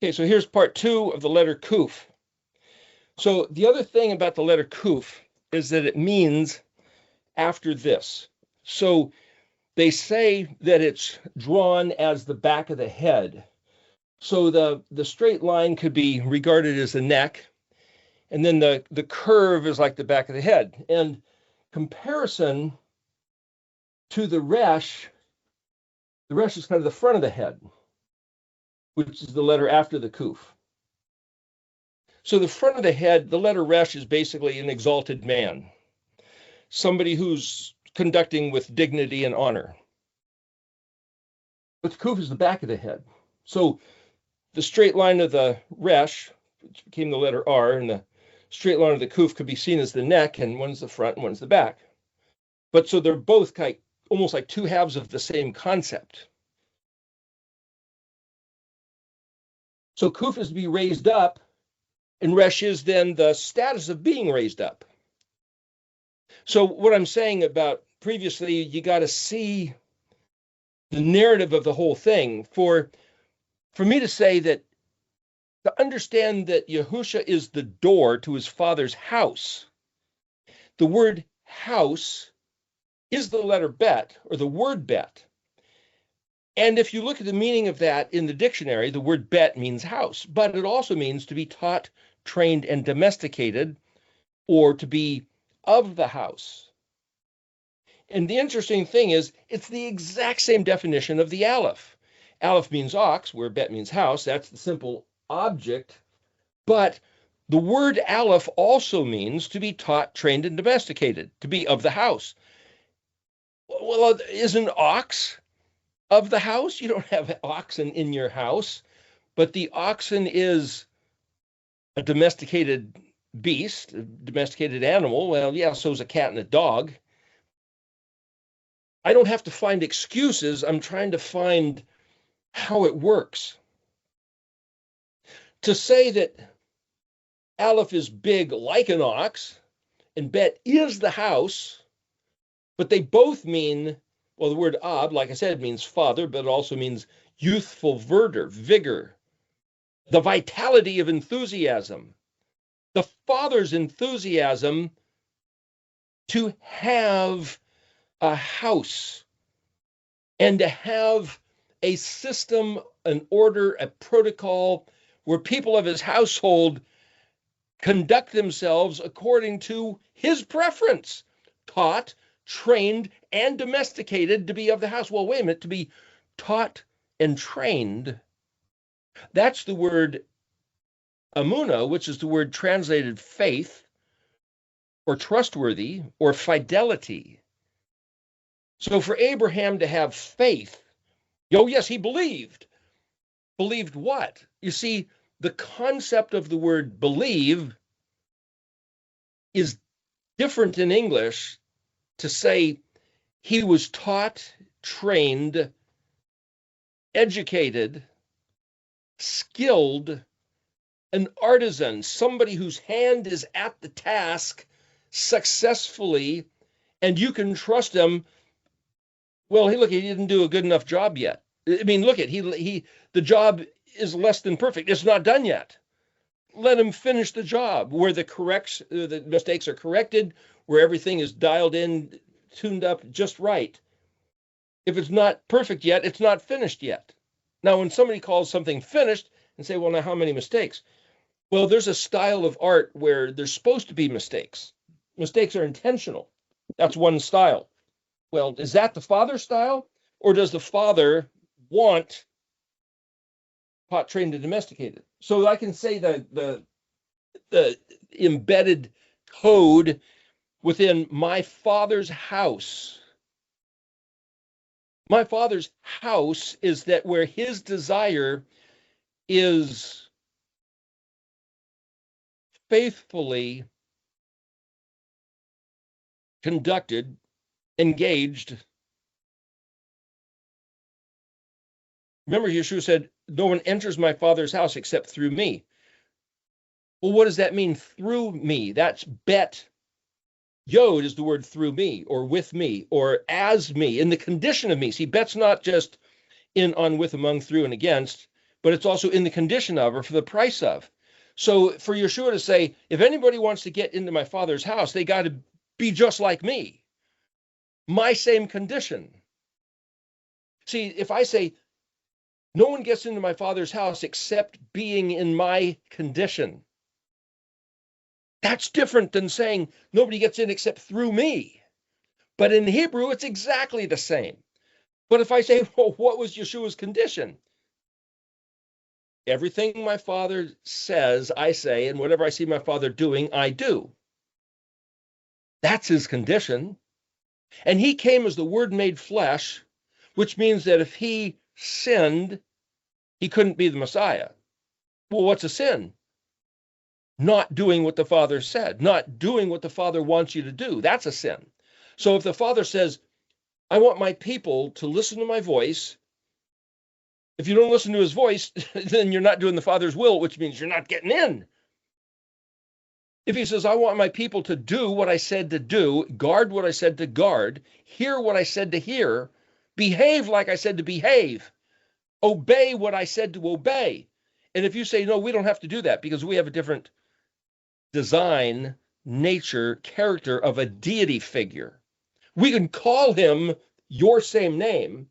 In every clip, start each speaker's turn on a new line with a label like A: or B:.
A: Okay, so here's part 2 of the letter QOOF. So the other thing about the letter QOOF is that it means after this. So they say that it's drawn as the back of the head. So the straight line could be regarded as the neck, and then the curve is like the back of the head. And comparison to the resh is kind of the front of the head, which is the letter after the QOOF. So the front of the head, the letter resh is basically an exalted man, somebody who's conducting with dignity and honor. But the QOOF is the back of the head. So the straight line of the resh, which became the letter R, and the straight line of the QOOF could be seen as the neck, and one's the front and one's the back. But so they're both kind of almost like two halves of the same concept. So QOOF is to be raised up, and resh is then the status of being raised up. So what I'm saying about previously, you got to see the narrative of the whole thing. For me to say that, to understand that Yahusha is the door to his father's house, the word house is the letter bet, or the word bet. And if you look at the meaning of that in the dictionary, the word bet means house, but it also means to be taught, trained, and domesticated, or to be of the house. And the interesting thing is, it's the exact same definition of the aleph. Aleph means ox, where bet means house. That's the simple object. But the word aleph also means to be taught, trained, and domesticated, to be of the house. Well, isn't ox of the house? You don't have oxen in your house, but the oxen is a domesticated beast, a domesticated animal. Well, yeah, so is a cat and a dog. I don't have to find excuses. I'm trying to find how it works. To say that aleph is big like an ox and bet is the house, but they both mean, well, the word ab, like I said, means father, but it also means youthful vigor, the vitality of enthusiasm, the father's enthusiasm to have a house and to have a system, an order, a protocol where people of his household conduct themselves according to his preference, taught, trained, and domesticated to be of the house. Well, wait a minute, to be taught and trained, that's the word amuna, which is the word translated faith or trustworthy or fidelity. So for Abraham to have faith, yes, he believed. Believed what? You see, the concept of the word believe is different in English to say he was taught, trained, educated, skilled, an artisan, somebody whose hand is at the task successfully, and you can trust him. Well, he didn't do a good enough job yet. I mean, the job is less than perfect. It's not done yet. Let him finish the job where the mistakes are corrected, where everything is dialed in, tuned up just right. If it's not perfect yet, it's not finished yet. Now, when somebody calls something finished and say, well, now how many mistakes? Well, there's a style of art where there's supposed to be mistakes. Mistakes are intentional. That's one style. Well, is that the father style? Or does the father want taught, trained, and domesticated? So I can say the embedded code within my father's house. My father's house is that where his desire is faithfully conducted, engaged. Remember, Yeshua said, no one enters my father's house except through me. Well, what does that mean, through me? That's bet. Yod is the word through me, or with me, or as me, in the condition of me. See, bet's not just in, on, with, among, through, and against, but it's also in the condition of or for the price of. So for Yeshua to say, if anybody wants to get into my Father's house, they got to be just like me, my same condition. See, if I say, no one gets into my Father's house except being in my condition, that's different than saying nobody gets in except through me. But in Hebrew, it's exactly the same. But if I say, well, what was Yeshua's condition? Everything my Father says, I say, and whatever I see my Father doing, I do. That's his condition. And he came as the Word made flesh, which means that if he sinned, he couldn't be the Messiah. Well, what's a sin? Not doing what the Father said, not doing what the Father wants you to do. That's a sin. So if the Father says, I want my people to listen to my voice, if you don't listen to his voice, then you're not doing the Father's will, which means you're not getting in. If he says, I want my people to do what I said to do, guard what I said to guard, hear what I said to hear, behave like I said to behave, obey what I said to obey. And if you say, no, we don't have to do that because we have a different design, nature, character of a deity figure. We can call him your same name,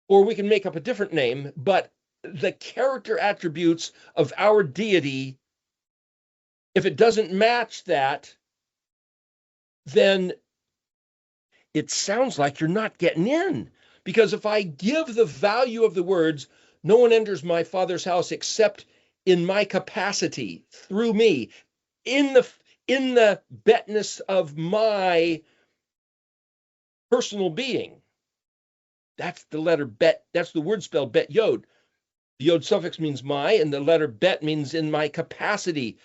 A: or we can make up a different name, but the character attributes of our deity, if it doesn't match that, then it sounds like you're not getting in. Because if I give the value of the words, no one enters my Father's house except in my capacity, through me, in the betness of my personal being. That's the letter bet. That's the word spelled bet yod. The yod suffix means my, and the letter bet means in my capacity,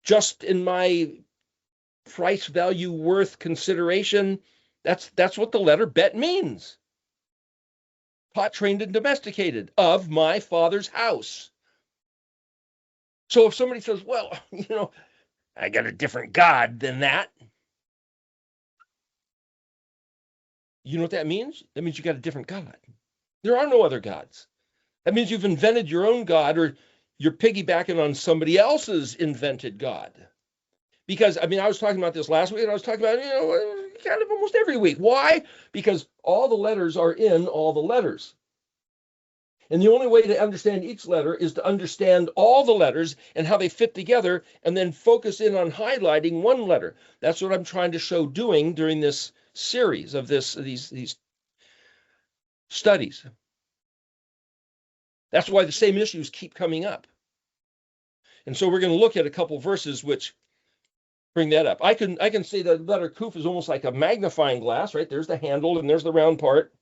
A: just in my price, value, worth, consideration. That's what the letter bet means. Taught, trained, and domesticated of my Father's house. So if somebody says, well, I got a different God than that. You know what that means? That means you got a different God. There are no other gods. That means you've invented your own God, or you're piggybacking on somebody else's invented God. Because, I was talking about this last week, and I was talking about, kind of almost every week. Why? Because all the letters are in all the letters. And the only way to understand each letter is to understand all the letters and how they fit together, and then focus in on highlighting one letter. That's what I'm trying to show doing during this series of these studies. That's why the same issues keep coming up. And so we're going to look at a couple verses which bring that up. I can say the letter QOOF is almost like a magnifying glass, right? There's the handle and there's the round part.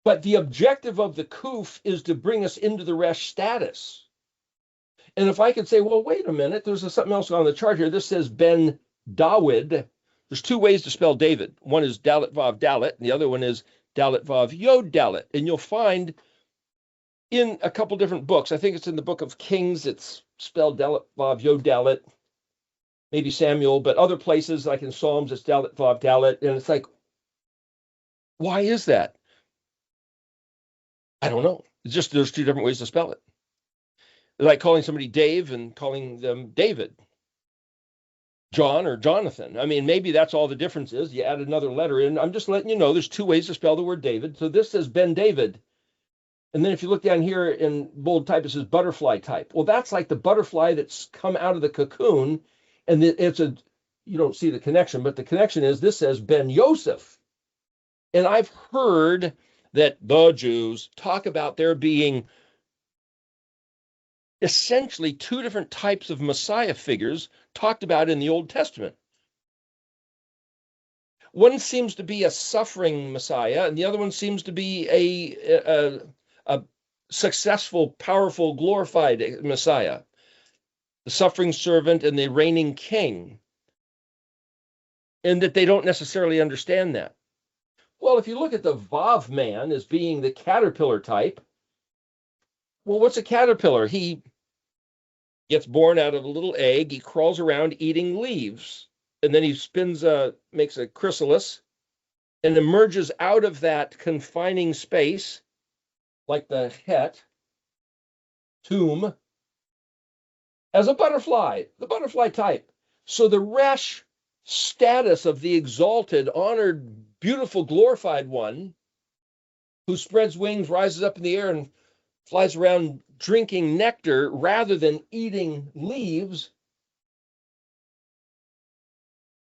A: But the objective of the QOOF is to bring us into the resh status. And if I could say, well, wait a minute, there's something else on the chart here. This says Ben Dawid. There's two ways to spell David. One is Dalet Vav Dalet, and the other one is Dalet Vav Yod Dalet. And you'll find in a couple different books, I think it's in the book of Kings, it's spelled Dalet Vav Yod Dalet, maybe Samuel, but other places like in Psalms, it's Dalet Vav Dalet. And it's like, why is that? I don't know. It's just there's two different ways to spell it. Like calling somebody Dave and calling them David. John or Jonathan. Maybe that's all the difference is. You add another letter in. I'm just letting you know there's two ways to spell the word David. So this says Ben David. And then if you look down here in bold type, it says butterfly type. Well, that's like the butterfly that's come out of the cocoon. And you don't see the connection, but the connection is this says Ben Yosef. And I've heard that the Jews talk about there being essentially two different types of Messiah figures talked about in the Old Testament. One seems to be a suffering Messiah, and the other one seems to be a successful, powerful, glorified Messiah. The suffering servant and the reigning king. And that they don't necessarily understand that. Well, if you look at the Vav man as being the caterpillar type, well, what's a caterpillar? He gets born out of a little egg. He crawls around eating leaves, and then he makes a chrysalis, and emerges out of that confining space, like the het, tomb, as a butterfly, the butterfly type. So the resh status of the exalted, honored, beautiful, glorified one who spreads wings, rises up in the air, and flies around drinking nectar rather than eating leaves.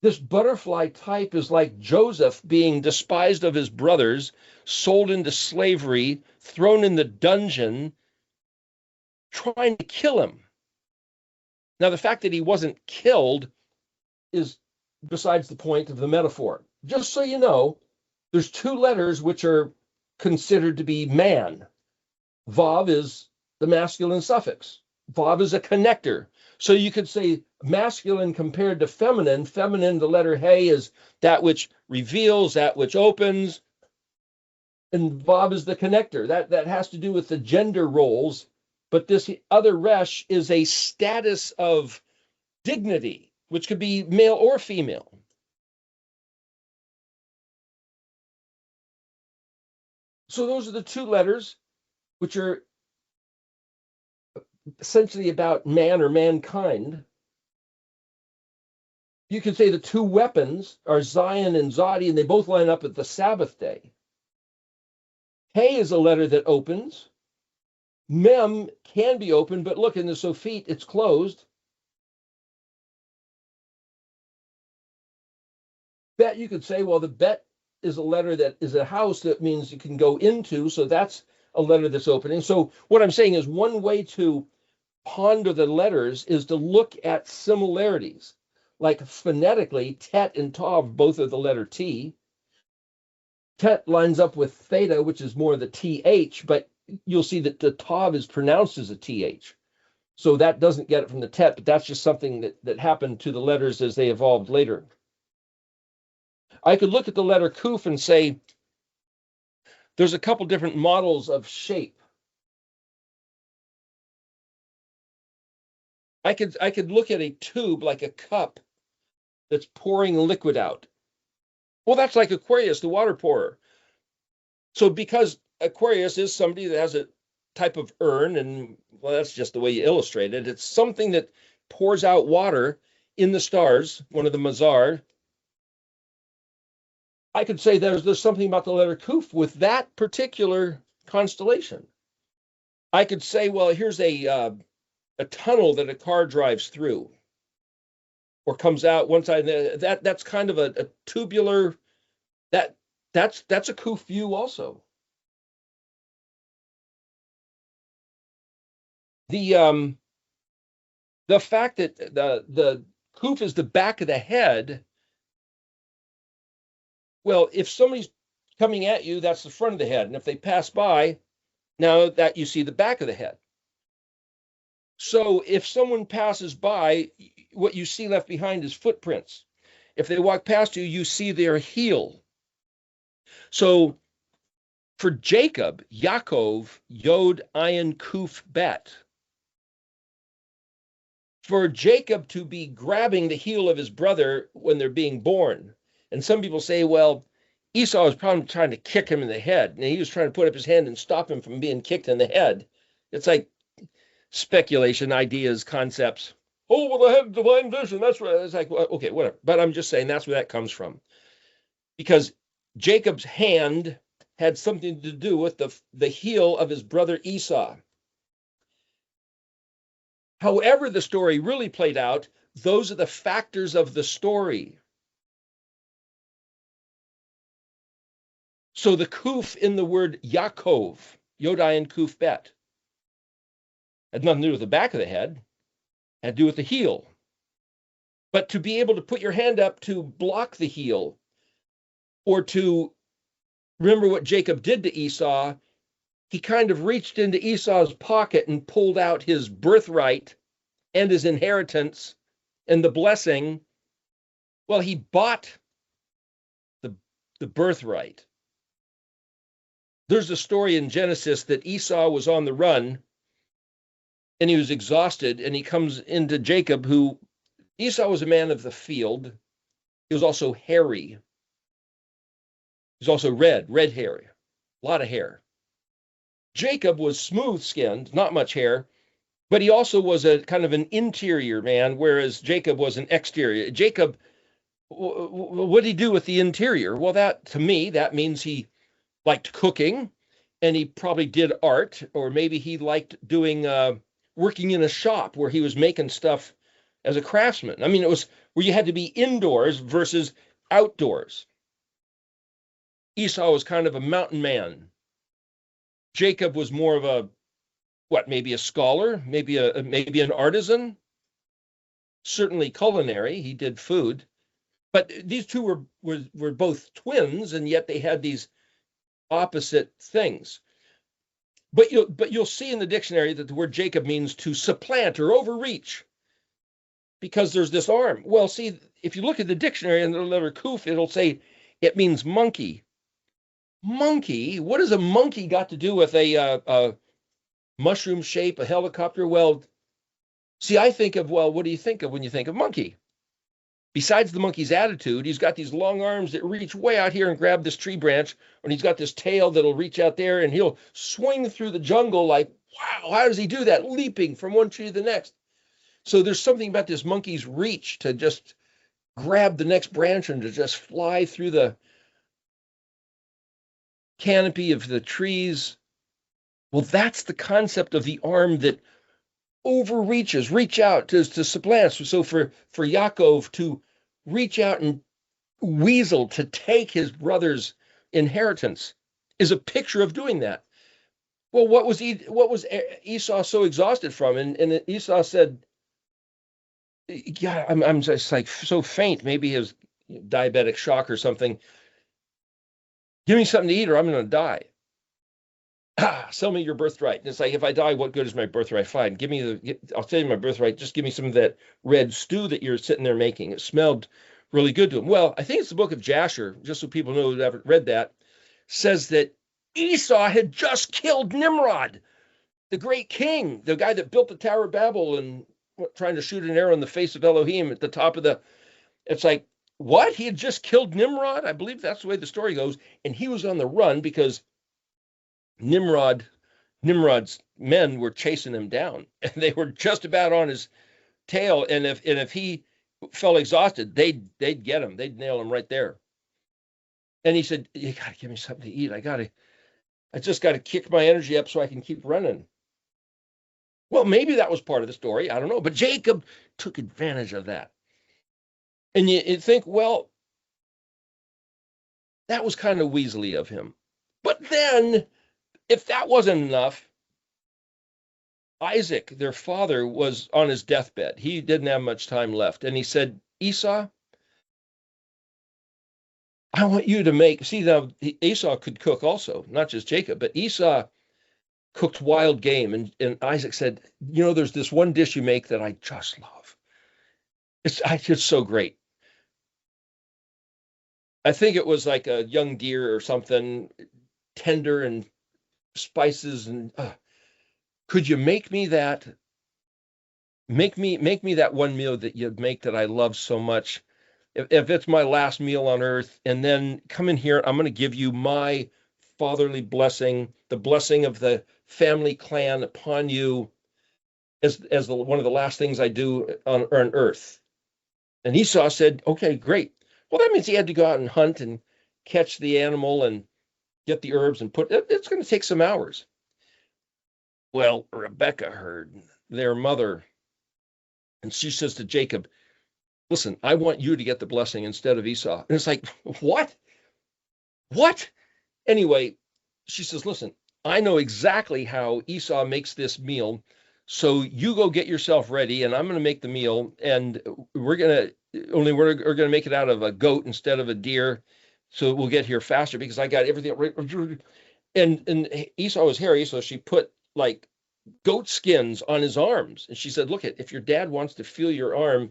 A: This butterfly type is like Joseph being despised of his brothers, sold into slavery, thrown in the dungeon, trying to kill him. Now, the fact that he wasn't killed is besides the point of the metaphor. Just so you know, there's two letters which are considered to be man. Vav is the masculine suffix. Vav is a connector. So you could say masculine compared to feminine. Feminine, the letter He, is that which reveals, that which opens. And Vav is the connector. That has to do with the gender roles. But this other resh is a status of dignity, which could be male or female. So those are the two letters which are essentially about man or mankind. You could say the two weapons are Zion and Zodi, and they both line up at the Sabbath day. He is a letter that opens. Mem can be open, but look, in the Sofit, it's closed. Bet, you could say, well, the bet is a letter that is a house that means you can go into, so that's a letter that's opening. So what I'm saying is one way to ponder the letters is to look at similarities. Like phonetically, tet and tav both are the letter T. Tet lines up with theta, which is more the TH, but you'll see that the tav is pronounced as a TH. So that doesn't get it from the tet, but that's just something that happened to the letters as they evolved later. I could look at the letter QOOF and say, there's a couple different models of shape. I could look at a tube like a cup that's pouring liquid out. Well, that's like Aquarius, the water pourer. So because Aquarius is somebody that has a type of urn, and well, that's just the way you illustrate it. It's something that pours out water in the stars, one of the Mazar. I could say there's something about the letter QOOF with that particular constellation. I could say, well, here's a tunnel that a car drives through or comes out one side. That's kind of a tubular, that's a QOOF view also. The fact that the QOOF is the back of the head, well, if somebody's coming at you, that's the front of the head. And if they pass by, now that you see the back of the head. So if someone passes by, what you see left behind is footprints. If they walk past you, you see their heel. So for Jacob, Yaakov, Yod, Ayin, Kuf, Bet. For Jacob to be grabbing the heel of his brother when they're being born. And some people say, well, Esau was probably trying to kick him in the head, and he was trying to put up his hand and stop him from being kicked in the head. It's like speculation, ideas, concepts. Oh, well, I have divine vision. That's right. It's like, well, okay, whatever. But I'm just saying that's where that comes from. Because Jacob's hand had something to do with the heel of his brother Esau. However the story really played out, those are the factors of the story. So the kuf in the word Yaakov, Yod Ayin Kuf Bet, had nothing to do with the back of the head, had to do with the heel. But to be able to put your hand up to block the heel, or to remember what Jacob did to Esau, he kind of reached into Esau's pocket and pulled out his birthright and his inheritance and the blessing. Well, he bought the birthright. There's a story in Genesis that Esau was on the run and he was exhausted, and he comes into Jacob, who Esau was a man of the field. He was also hairy. He's also red hair, a lot of hair. Jacob was smooth-skinned, not much hair, But he also was a kind of an interior man, whereas Jacob was an exterior. Jacob, what did he do with the interior? Well, that to me, that means he liked cooking, and he probably did art, or maybe he liked doing working in a shop where he was making stuff as a craftsman. I mean, it was where you had to be indoors versus outdoors. Esau was kind of a mountain man. Jacob was more of a maybe a scholar, maybe an artisan, certainly culinary. He did food, but these two were both twins, and yet they had these opposite things. But you'll see in the dictionary that the word Jacob means to supplant or overreach, because there's this arm. Well, see, if you look at the dictionary and the letter QOOF, it'll say it means monkey. Monkey? What has a monkey got to do with a mushroom shape, a helicopter? Well, see, I think of, what do you think of when you think of monkey? Besides the monkey's attitude, he's got these long arms that reach way out here and grab this tree branch, and he's got this tail that'll reach out there, and he'll swing through the jungle like, wow, how does he do that? Leaping from one tree to the next. So there's something about this monkey's reach to just grab the next branch and to just fly through the canopy of the trees. Well, that's the concept of the arm that overreaches, reach out to supplant. So for Yaakov to reach out and weasel to take his brother's inheritance is a picture of doing that. Well, what was Esau so exhausted from? And Esau said, yeah, I'm just like so faint, maybe his diabetic shock or something. Give me something to eat or I'm going to die. Sell me your birthright. And it's like, if I die, what good is my birthright? Fine. I'll sell you my birthright. Just give me some of that red stew that you're sitting there making. It smelled really good to him. Well, I think it's the book of Jasher, just so people know who haven't read that, says that Esau had just killed Nimrod, the great king, the guy that built the Tower of Babel and trying to shoot an arrow in the face of Elohim at the top of it's like, what? He had just killed Nimrod? I believe that's the way the story goes. And he was on the run because Nimrod's men were chasing him down, and they were just about on his tail. And if he fell exhausted, they'd get him. They'd nail him right there. And he said, "You got to give me something to eat. I just got to kick my energy up so I can keep running." Well, maybe that was part of the story. I don't know. But Jacob took advantage of that. And you think, well, that was kind of weaselly of him. But then, if that wasn't enough, Isaac, their father, was on his deathbed. He didn't have much time left. And he said, Esau, I want you to make, see, now Esau could cook also, not just Jacob, but Esau cooked wild game. And Isaac said, there's this one dish you make that I just love. It's so great. I think it was like a young deer or something, tender and spices, and could you make me that? Make me that one meal that you make that I love so much. If it's my last meal on earth, and then come in here, I'm going to give you my fatherly blessing, the blessing of the family clan upon you, as one of the last things I do on earth. And Esau said, okay, great. Well, that means he had to go out and hunt and catch the animal and get the herbs and it's going to take some hours. Well, Rebecca heard, their mother, and she says to Jacob, listen, I want you to get the blessing instead of Esau. And it's like, what? Anyway, she says, listen, I know exactly how Esau makes this meal. So you go get yourself ready, and I'm going to make the meal, and we're going to make it out of a goat instead of a deer, so we'll get here faster because I got everything right. And Esau was hairy, so she put like goat skins on his arms, and she said, "Look, if your dad wants to feel your arm,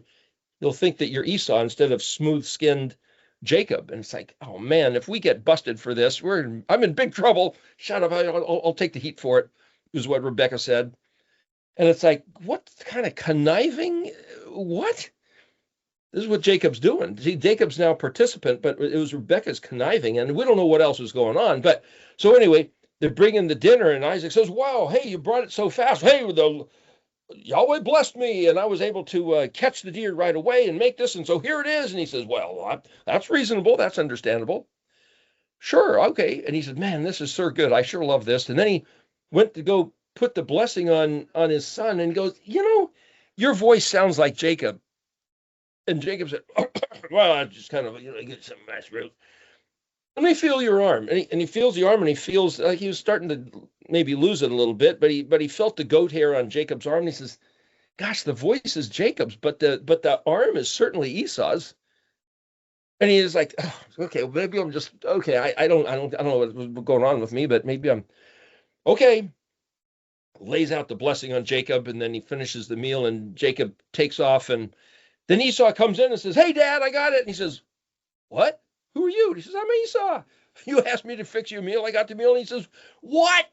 A: he'll think that you're Esau instead of smooth-skinned Jacob." And it's like, oh man, if we get busted for this, I'm in big trouble. Shut up! I'll take the heat for it. Is what Rebecca said. And it's like, what kind of conniving? What? This is what Jacob's doing. See, Jacob's now a participant, but it was Rebecca's conniving, and we don't know what else was going on. But so anyway, they're bringing the dinner, and Isaac says, wow, hey, you brought it so fast. Hey, Yahweh blessed me, and I was able to catch the deer right away and make this, and so here it is. And he says, well, that's reasonable. That's understandable. Sure, okay. And he said, man, this is so good. I sure love this. And then he went to go put the blessing on his son, and he goes, your voice sounds like Jacob. And Jacob said, well, I just kind of, get some nice roots. Let me feel your arm. And he feels the arm, and he feels like he was starting to maybe lose it a little bit, but he felt the goat hair on Jacob's arm, and he says, gosh, the voice is Jacob's, but the arm is certainly Esau's. And he is like, oh, okay, maybe I'm just okay. I don't know what's going on with me, but maybe I'm okay. Lays out the blessing on Jacob, and then he finishes the meal, and Jacob takes off, and then Esau comes in and says, hey, Dad, I got it. And he says, what? Who are you? And he says, I'm Esau. You asked me to fix you a meal. I got the meal. And he says, what?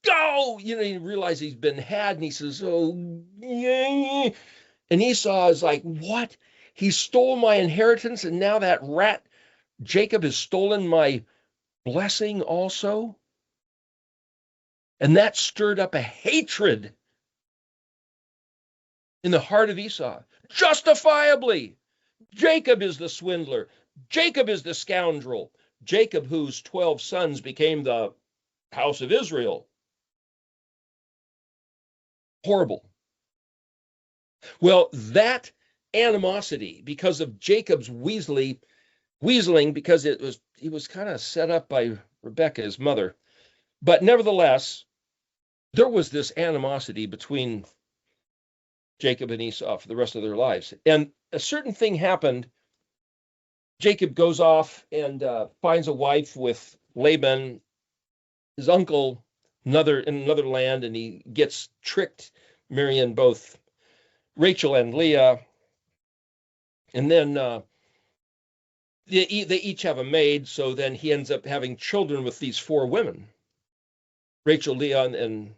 A: Go! He realizes he's been had, and he says, oh, yeah. And Esau is like, what? He stole my inheritance, and now that rat Jacob has stolen my blessing also? And that stirred up a hatred in the heart of Esau. Justifiably, Jacob is the swindler. Jacob is the scoundrel. Jacob, whose 12 sons became the house of Israel. Horrible. Well, that animosity, because of Jacob's weaseling, because he was kind of set up by Rebekah, his mother. But nevertheless, there was this animosity between Jacob and Esau for the rest of their lives. And a certain thing happened. Jacob goes off and finds a wife with Laban, his uncle, in another land, and he gets tricked, marrying both Rachel and Leah. And then they each have a maid, so then he ends up having children with these 4 women, Rachel, Leah, and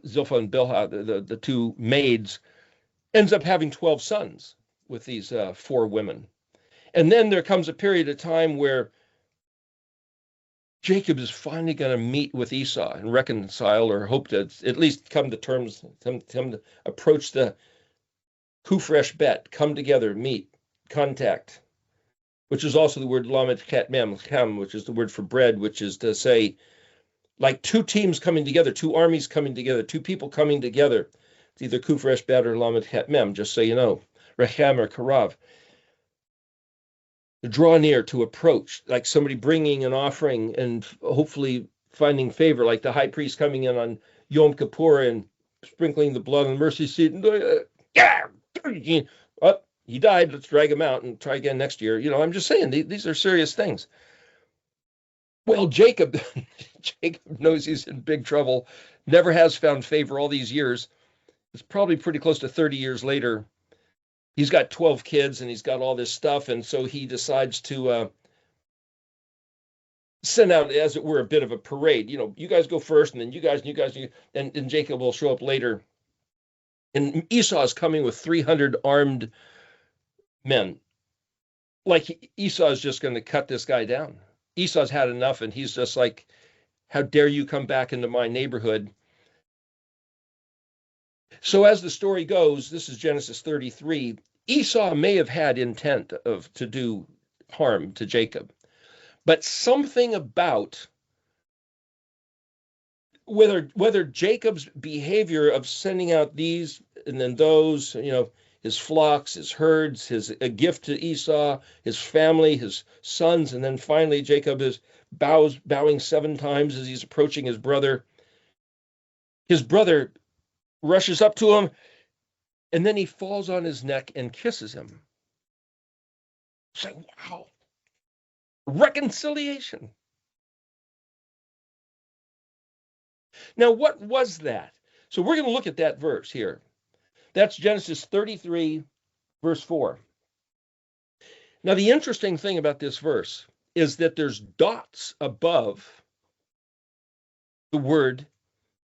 A: Zilpah and Bilhah, the 2 maids, ends up having 12 sons with these 4 women. And then there comes a period of time where Jacob is finally going to meet with Esau and reconcile, or hope to at least come to terms, come to approach the QOOF bet, come together, meet, contact, which is also the word lamed ket mem, which is the word for bread, which is to say, like 2 teams coming together, 2 armies coming together, 2 people coming together. It's either QOOF bet or lamed ket mem, just so you know, rechem or karav. To draw near, to approach, like somebody bringing an offering and hopefully finding favor, like the high priest coming in on Yom Kippur and sprinkling the blood on the mercy seat. And oh, he died. Let's drag him out and try again next year. I'm just saying, these are serious things. Well, Jacob knows he's in big trouble, never has found favor all these years. It's probably pretty close to 30 years later. He's got 12 kids and he's got all this stuff. And so he decides to send out, as it were, a bit of a parade. You guys go first, and then you guys, and Jacob will show up later. And Esau is coming with 300 armed men. Like Esau is just going to cut this guy down. Esau's had enough, and he's just like, how dare you come back into my neighborhood? So as the story goes, this is Genesis 33, Esau may have had intent to do harm to Jacob, but something about whether Jacob's behavior of sending out these and then those, his flocks, his herds, a gift to Esau, his family, his sons, and then finally Jacob is bowing 7 times as he's approaching his brother. His brother rushes up to him, and then he falls on his neck and kisses him. It's like, wow. Reconciliation. Now, what was that? So we're going to look at that verse here. That's Genesis 33, verse 4. Now, the interesting thing about this verse is that there's dots above the word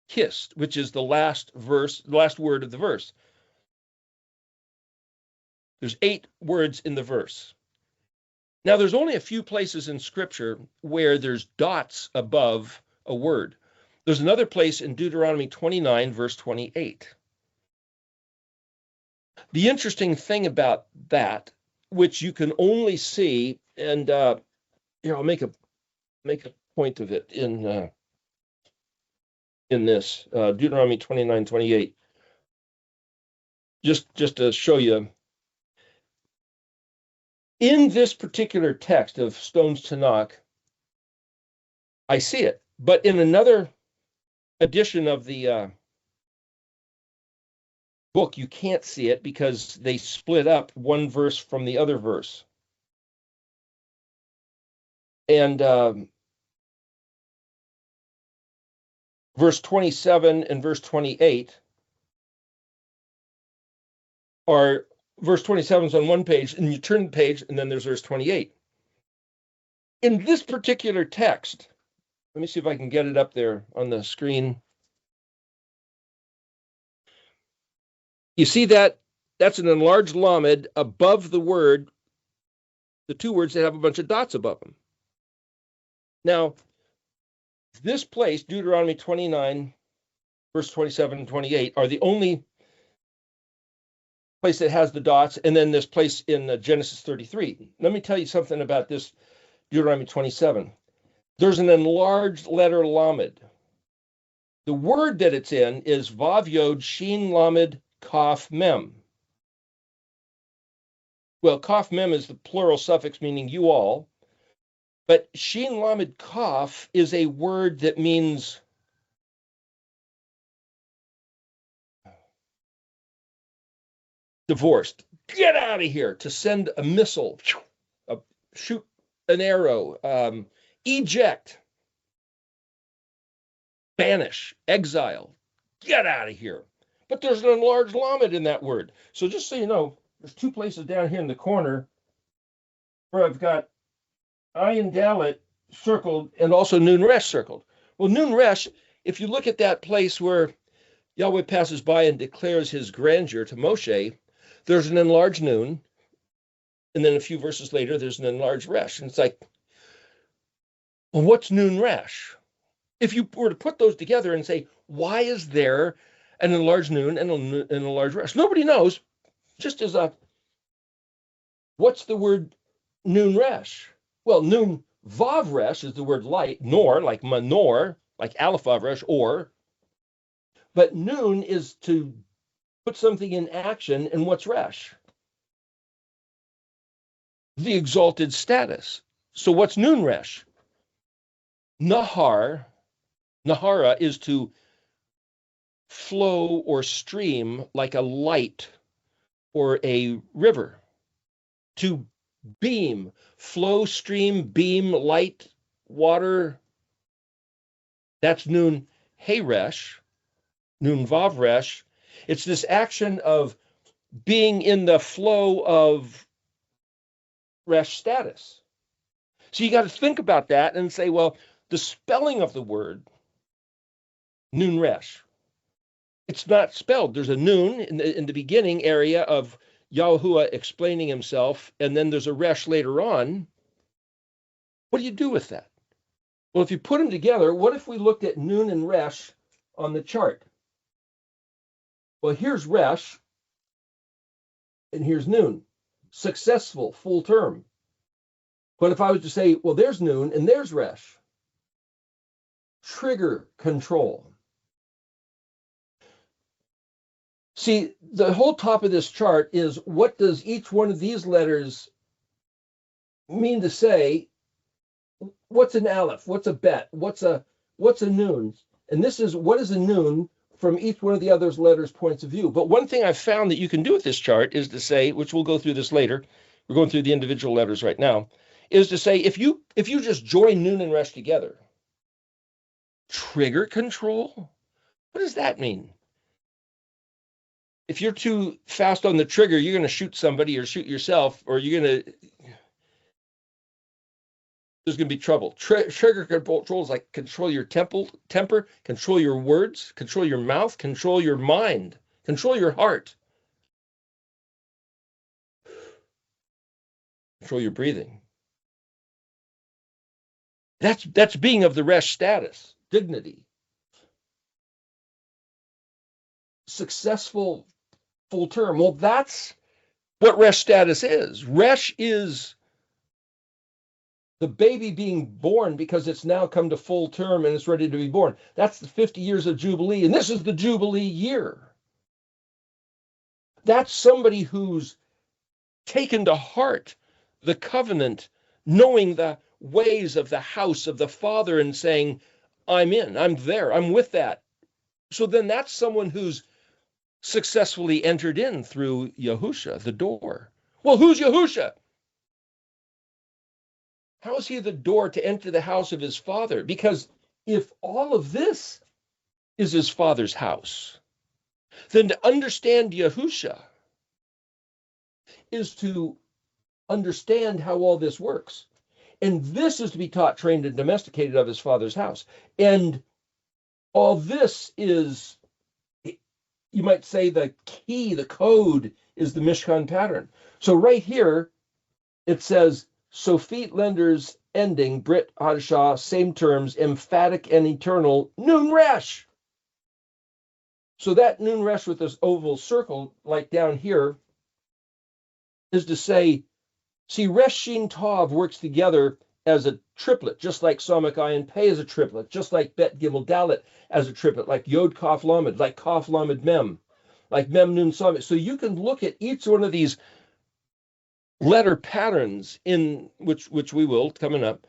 A: kissed, which is the last word of the verse. There's 8 words in the verse. Now, there's only a few places in Scripture where there's dots above a word. There's another place in Deuteronomy 29, verse 28. The interesting thing about that, which you can only see, and here I'll make a point of it in this Deuteronomy 29:28, just to show you. In this particular text of Stone's Tanakh, I see it, but in another edition of the book, you can't see it because they split up one verse from the other verse. And verse 27 and verse 28 are, verse 27 is on one page, and you turn the page, and then there's verse 28. In this particular text, let me see if I can get it up there on the screen. You see that? That's an enlarged lamed above the word, the two words that have a bunch of dots above them. Now, this place, Deuteronomy 29, verse 27 and 28, are the only place that has the dots, and then this place in Genesis 33. Let me tell you something about this Deuteronomy 27. There's an enlarged letter lamed. The word that it's in is Vav Yod Shin Lamed Kaf Mem. Well, Kaf Mem is the plural suffix meaning you all, but Shin Lamed Kaf is a word that means divorced. Get out of here, to send a missile, shoot an arrow, eject, banish, exile, get out of here. But there's an enlarged lamed in that word. So just so you know, there's two places down here in the corner where I've got Ayin Dalet circled and also Nun Resh circled. Well, Nun Resh, if you look at that place where Yahweh passes by and declares his grandeur to Moshe, there's an enlarged Nun, and then a few verses later, there's an enlarged Resh. And it's like, well, what's Nun Resh? If you were to put those together and say, why is there an enlarged Nun and an enlarged Resh? Nobody knows. Just as what's the word Nun Resh? Well, Nun Vav Resh is the word light, nor, like manor, like Aleph-Vav Resh, or. But Nun is to put something in action, and what's Resh? The exalted status. So what's Nun Resh? Nahara is to flow or stream like a light or a river. To beam, flow, stream, beam, light, water. That's Nun Heresh, Nun Vav Resh. It's this action of being in the flow of Resh status. So you got to think about that and say, well, the spelling of the word, Nun Resh, it's not spelled. There's a Nun in the beginning area of Yahuah explaining himself, and then there's a Resh later on. What do you do with that? Well, if you put them together, what if we looked at Nun and Resh on the chart? Well, here's Resh, and here's Nun. Successful, full term. But if I was to say, well, there's Nun and there's Resh. Trigger control. See, the whole top of this chart is what does each one of these letters mean to say? What's an Aleph? What's a Bet? What's a Nun? And this is what is a Nun from each one of the other letters' points of view. But one thing I've found that you can do with this chart is to say, which we'll go through this later, we're going through the individual letters right now, is to say if you just join Nun and Resh together, trigger control? What does that mean? If you're too fast on the trigger, you're going to shoot somebody or shoot yourself, or there's going to be trouble. Trigger control is like control your temper, control your words, control your mouth, control your mind, control your heart, control your breathing. That's being of the Resh status, dignity, successful full term. Well, that's what Resh status is. Resh is the baby being born because it's now come to full term and it's ready to be born. That's the 50 years of Jubilee, and this is the Jubilee year. That's somebody who's taken to heart the covenant, knowing the ways of the house of the Father and saying, I'm in, I'm there, I'm with that. So then that's someone who's successfully entered in through Yahusha, the door. Well, who's Yahusha? How is he the door to enter the house of his Father? Because if all of this is his Father's house, then to understand Yahusha is to understand how all this works. And this is to be taught, trained, and domesticated of his Father's house. And all this is, you might say, the key, the code is the Mishkan pattern. So right here, it says, Sofit lenders ending, Brit Hadashah, same terms, emphatic and eternal, Nun Resh. So that Nun Resh with this oval circle, like down here, is to say, see, Resh Shin Tav works together as a triplet, just like Samak Ayin Pei as a triplet, just like Bet Gimel Dalet as a triplet, like Yod Kaf Lamed, like Kaf Lamed Mem, like Mem Nun Samek. So you can look at each one of these letter patterns in which we will coming up.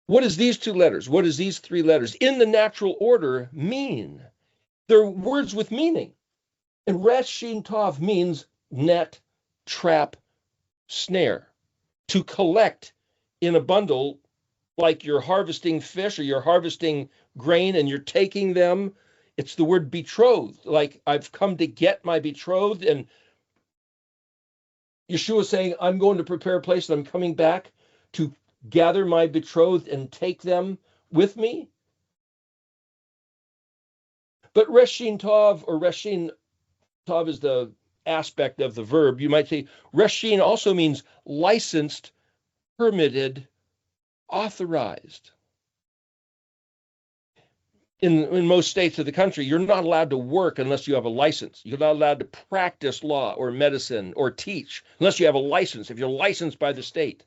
A: What does these two letters, what does these three letters in the natural order mean? They're words with meaning. And Resh Shin Tav means net, trap, snare. To collect in a bundle, like you're harvesting fish or you're harvesting grain and you're taking them. It's the word betrothed, like I've come to get my betrothed, and Yeshua saying, I'm going to prepare a place and I'm coming back to gather my betrothed and take them with me. But Resh Shin Tav, or Resh Shin Tav is the aspect of the verb. You might say Resh Shin also means licensed, permitted, authorized. In most states of the country, you're not allowed to work unless you have a license. You're not allowed to practice law or medicine or teach unless you have a license, if you're licensed by the state.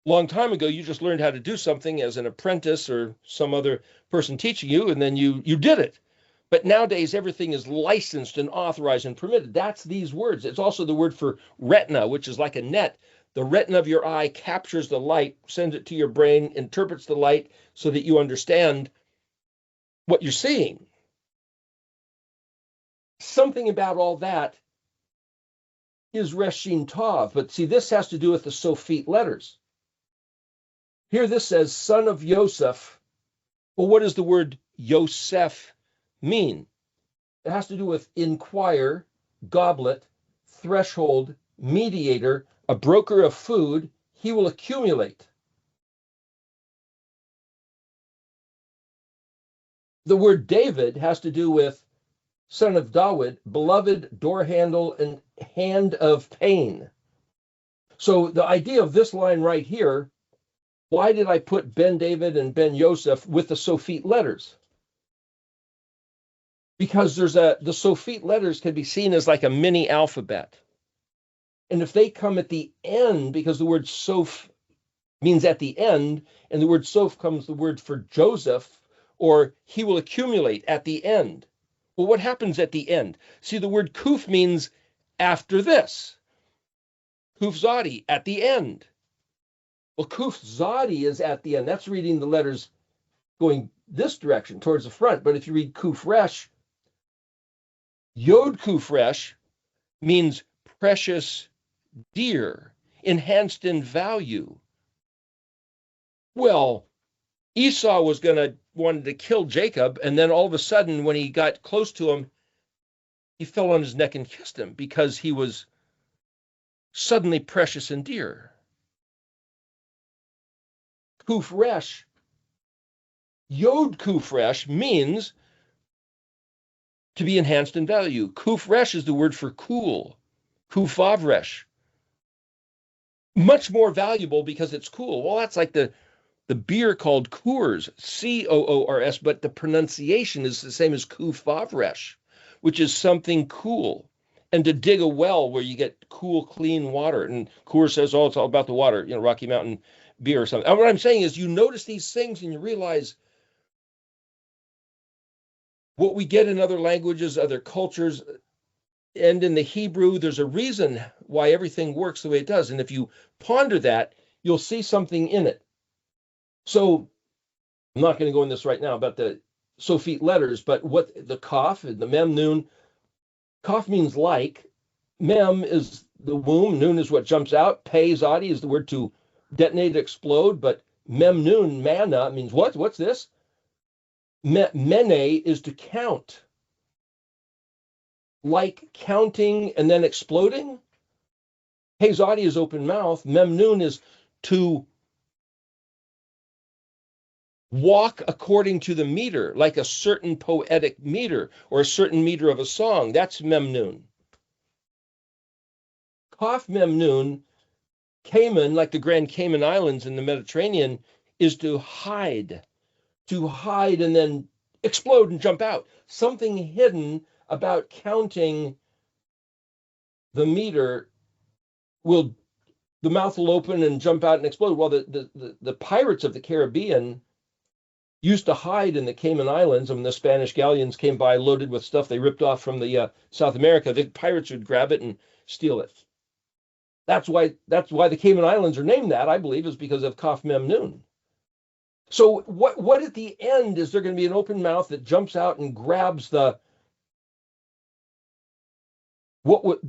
A: Long time ago, you just learned how to do something as an apprentice or some other person teaching you, and then you did it. But nowadays, everything is licensed and authorized and permitted. That's these words. It's also the word for retina, which is like a net. The retina of your eye captures the light, sends it to your brain, interprets the light so that you understand what you're seeing. Something about all that is Resh Shin Tav. But see, this has to do with the Sofit letters. Here this says, son of Yosef. Well, what does the word Yosef mean? It has to do with inquire, goblet, threshold, mediator, a broker of food. He will accumulate. The word David has to do with son of Dawid, beloved, door handle, and hand of pain. So the idea of this line right here, why did I put Ben David and Ben Yosef with the Sofit letters? Because the Sofit letters can be seen as like a mini alphabet. And if they come at the end, because the word Sof means at the end, and the word Sof comes the word for Joseph, or he will accumulate at the end. Well, what happens at the end? See, the word QOOF means after this. QOOF Zadi, at the end. Well, QOOF Zadi is at the end. That's reading the letters going this direction, towards the front. But if you read QOOF Resh, Yod QOOF Resh means precious, dear, enhanced in value. Well, Esau wanted to kill Jacob, and then all of a sudden, when he got close to him, he fell on his neck and kissed him because he was suddenly precious and dear. QOOF Resh, Yod QOOF Resh means to be enhanced in value. QOOF Resh is the word for cool. QOOF Vav Resh. Much more valuable because it's cool. Well, that's like the beer called Coors, Coors, but the pronunciation is the same as QOOF Vav Resh, which is something cool, and to dig a well where you get cool, clean water. And Coors says, oh, it's all about the water, Rocky Mountain beer or something. And what I'm saying is you notice these things and you realize what we get in other languages, other cultures, and in the Hebrew, there's a reason why everything works the way it does. And if you ponder that, you'll see something in it. So I'm not going to go in this right now about the Sophite letters, but what the Kaf and the Mem, Nun. Kaf means like. Mem is the womb. Nun is what jumps out. Pei, Zadi is the word to detonate, explode. But Mem, Nun, manna means what? What's this? Mene is to count. Like counting and then exploding. Pei, Zadi is open mouth. Mem, Nun is to walk according to the meter, like a certain poetic meter or a certain meter of a song. That's Memnun. Kaf Memnun, Cayman, like the Grand Cayman Islands in the Mediterranean, is to hide and then explode and jump out. Something hidden about counting the meter the mouth will open and jump out and explode. Well, the pirates of the Caribbean used to hide in the Cayman Islands. When the Spanish galleons came by loaded with stuff they ripped off from the South America, the pirates would grab it and steal it. That's why the Cayman Islands are named that, I believe, is because of Kaf Mem Nun. So what at the end is there going to be an open mouth that jumps out and grabs what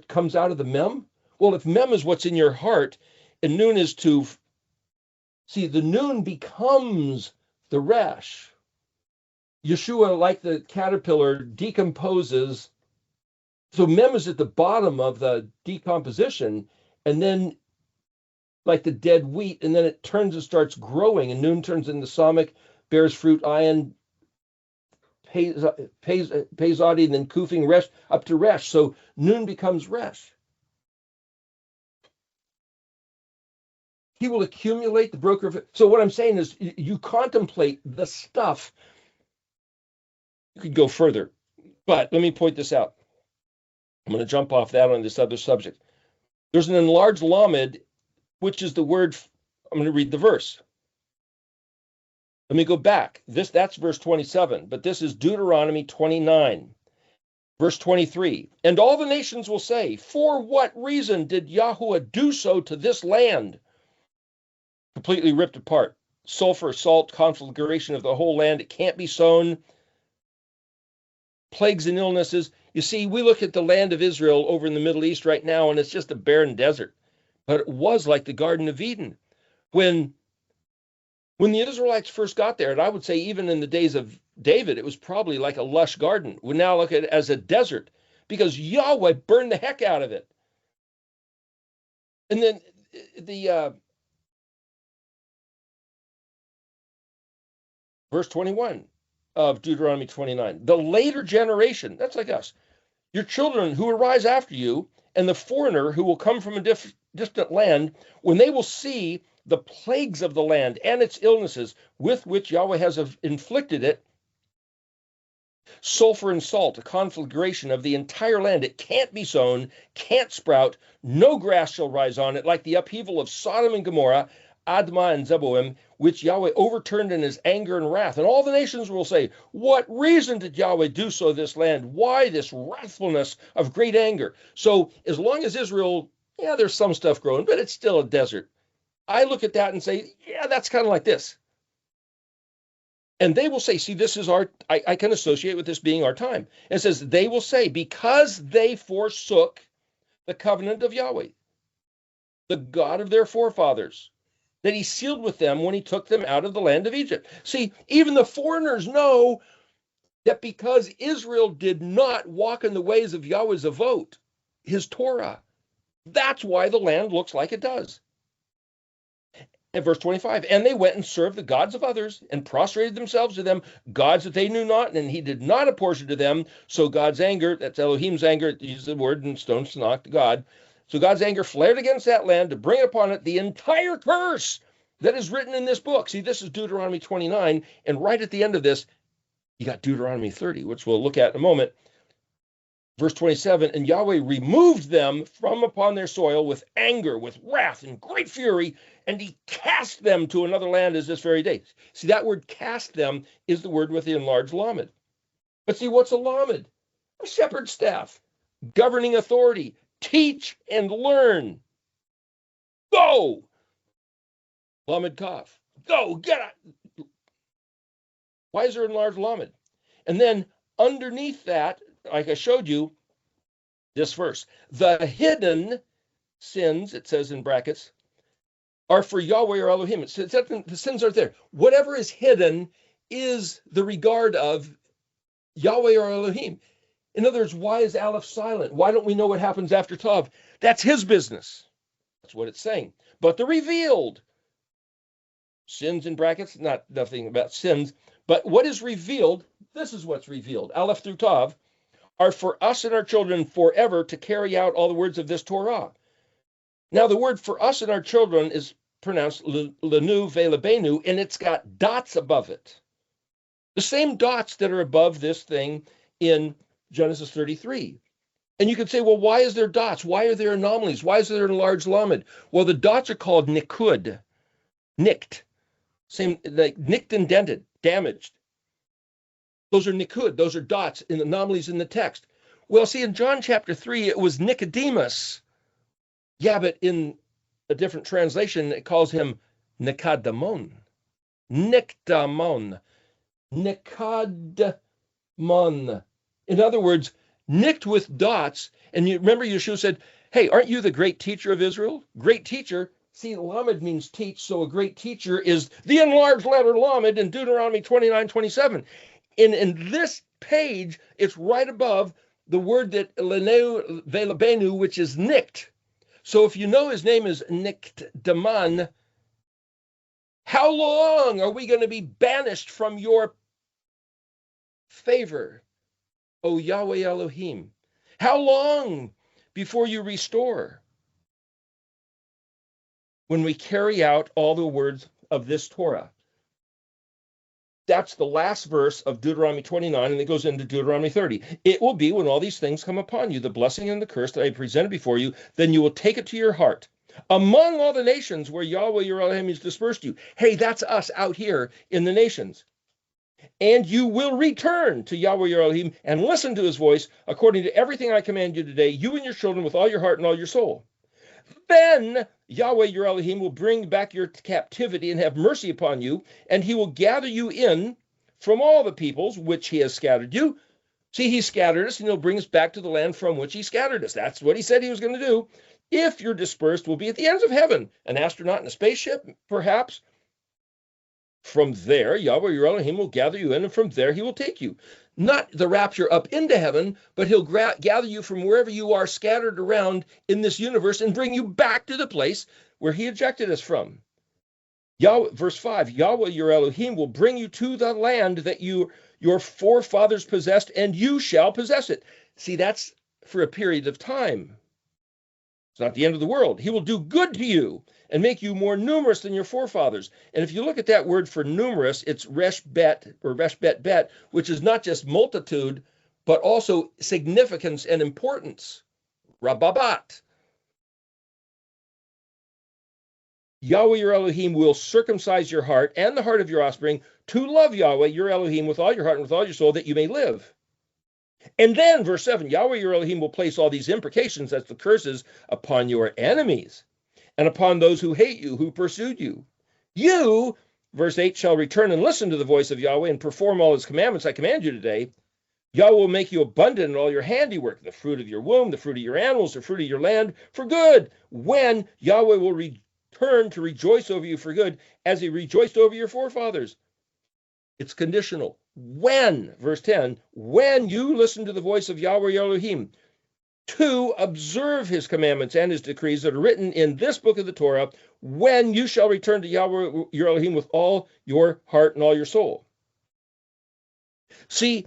A: comes out of the Mem? Well, if Mem is what's in your heart and Nun is to see, the Nun becomes the Resh. Yeshua, like the caterpillar, decomposes. So Mem is at the bottom of the decomposition, and then like the dead wheat, and then it turns and starts growing, and Nun turns into Samach, bears fruit, Ayin, Pezadi, and then Kufing Resh up to Resh. So Nun becomes Resh. He will accumulate the broker of it. So what I'm saying is you contemplate the stuff. You could go further, but let me point this out. I'm going to jump off that on this other subject. There's an enlarged lamed, which is the word. I'm going to read the verse. Let me go back. That's verse 27, but this is Deuteronomy 29, verse 23. And all the nations will say, for what reason did Yahuah do so to this land? Completely ripped apart. Sulfur, salt, conflagration of the whole land. It can't be sown. Plagues and illnesses. You see, we look at the land of Israel over in the Middle East right now, and it's just a barren desert. But it was like the Garden of Eden. When the Israelites first got there, and I would say even in the days of David, it was probably like a lush garden. We now look at it as a desert because Yahweh burned the heck out of it. And then verse 21 of Deuteronomy 29, the later generation, that's like us, your children who arise after you, and the foreigner who will come from a distant land, when they will see the plagues of the land and its illnesses with which Yahweh has inflicted it, sulfur and salt, a conflagration of the entire land. It can't be sown, can't sprout, no grass shall rise on it, like the upheaval of Sodom and Gomorrah, Admah and Zeboim, which Yahweh overturned in his anger and wrath. And all the nations will say, what reason did Yahweh do so to this land? Why this wrathfulness of great anger? So as long as Israel, there's some stuff growing, but it's still a desert. I look at that and say, that's kind of like this. And they will say, see, this is I can associate with this being our time. It says, they will say, because they forsook the covenant of Yahweh, the God of their forefathers, that he sealed with them when he took them out of the land of Egypt. See, even the foreigners know that because Israel did not walk in the ways of Yahweh's Avot, his Torah, that's why the land looks like it does. And verse 25, and they went and served the gods of others and prostrated themselves to them, gods that they knew not, and he did not apportion to them. So God's anger, that's Elohim's anger, use the word in Stone Tanakh to God. So God's anger flared against that land to bring upon it the entire curse that is written in this book. See, this is Deuteronomy 29, and right at the end of this, You got Deuteronomy 30, which we'll look at in a moment. Verse 27, and Yahweh removed them from upon their soil with anger, with wrath, and great fury, and he cast them to another land as this very day. See, that word cast them is the word with the enlarged lamed. But see, what's a lamed? A shepherd's staff, governing authority. Teach and learn. Go! Lamed Kaf. Go, get it! Why is there enlarged lamed? And then underneath that, like I showed you, this verse, the hidden sins, it says in brackets, are for Yahweh or Elohim. The sins are there. Whatever is hidden is the regard of Yahweh or Elohim. In other words, why is Aleph silent? Why don't we know what happens after Tav? That's his business. That's what it's saying. But the revealed, sins in brackets, nothing about sins, but what is revealed, this is what's revealed. Aleph through Tav are for us and our children forever to carry out all the words of this Torah. Now, the word for us and our children is pronounced lenu velebenu, and it's got dots above it. The same dots that are above this thing in Genesis 33. And you could say, well, why is there dots? Why are there anomalies? Why is there an enlarged lamed? Well, the dots are called nikud, nicked. Same, like nicked and dented, damaged. Those are nikud, those are dots in anomalies in the text. Well, see, in John chapter 3, it was Nicodemus. Yeah, but in a different translation, it calls him Nikadamon. Nikdamon. Nikadamon. In other words, nicked with dots. And you remember Yeshua said, hey, aren't you the great teacher of Israel? Great teacher. See, lamed means teach, so a great teacher is the enlarged letter lamed in Deuteronomy 29:27. In this page, it's right above the word that leneu velebenu, which is nicked. So if you know his name is Nikdaman, how long are we going to be banished from your favor, O Yahweh Elohim? How long before you restore? When we carry out all the words of this Torah. That's the last verse of Deuteronomy 29, and it goes into Deuteronomy 30. It will be when all these things come upon you, the blessing and the curse that I presented before you, then you will take it to your heart. Among all the nations where Yahweh your Elohim has dispersed you. Hey, that's us out here in the nations. And you will return to Yahweh your Elohim and listen to his voice according to everything I command you today, you and your children with all your heart and all your soul. Then Yahweh your Elohim will bring back your captivity and have mercy upon you, and he will gather you in from all the peoples which he has scattered you. See, he scattered us, and he'll bring us back to the land from which he scattered us. That's what he said he was going to do. If you're dispersed, we'll be at the ends of heaven, an astronaut in a spaceship, perhaps. From there, Yahweh your Elohim will gather you in, and from there he will take you. Not the rapture up into heaven, but he'll gather you from wherever you are scattered around in this universe and bring you back to the place where he ejected us from. Verse 5, Yahweh your Elohim will bring you to the land that your forefathers possessed, and you shall possess it. See, that's for a period of time. It's not the end of the world. He will do good to you and make you more numerous than your forefathers. And if you look at that word for numerous, it's resh bet, or resh bet bet, which is not just multitude, but also significance and importance. Rababat. Yahweh your Elohim will circumcise your heart and the heart of your offspring to love Yahweh your Elohim with all your heart and with all your soul, that you may live. And then, verse 7, Yahweh your Elohim will place all these imprecations, that's the curses, upon your enemies and upon those who hate you, who pursued you. You, verse 8, shall return and listen to the voice of Yahweh and perform all his commandments I command you today. Yahweh will make you abundant in all your handiwork, the fruit of your womb, the fruit of your animals, the fruit of your land, for good. When Yahweh will return to rejoice over you for good, as he rejoiced over your forefathers. It's conditional. When, verse 10, when you listen to the voice of Yahweh your Elohim, to observe his commandments and his decrees that are written in this book of the Torah, when you shall return to Yahweh your Elohim with all your heart and all your soul. See,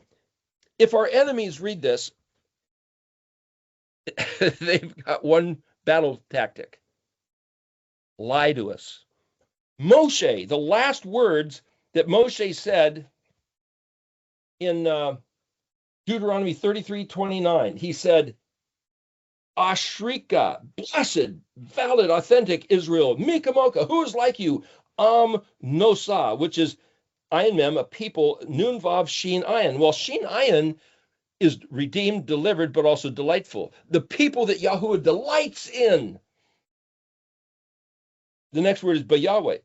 A: if our enemies read this, they've got one battle tactic. Lie to us. Moshe, the last words that Moshe said in Deuteronomy 33:29. He said, Ashrika, blessed, valid, authentic Israel, Mikamoka, who is like you? Nosa, which is Ayin Mem, a people, Nun Vav Shin Ayin. Well, Shin Ayin is redeemed, delivered, but also delightful. The people that Yahuah delights in. The next word is Yahweh.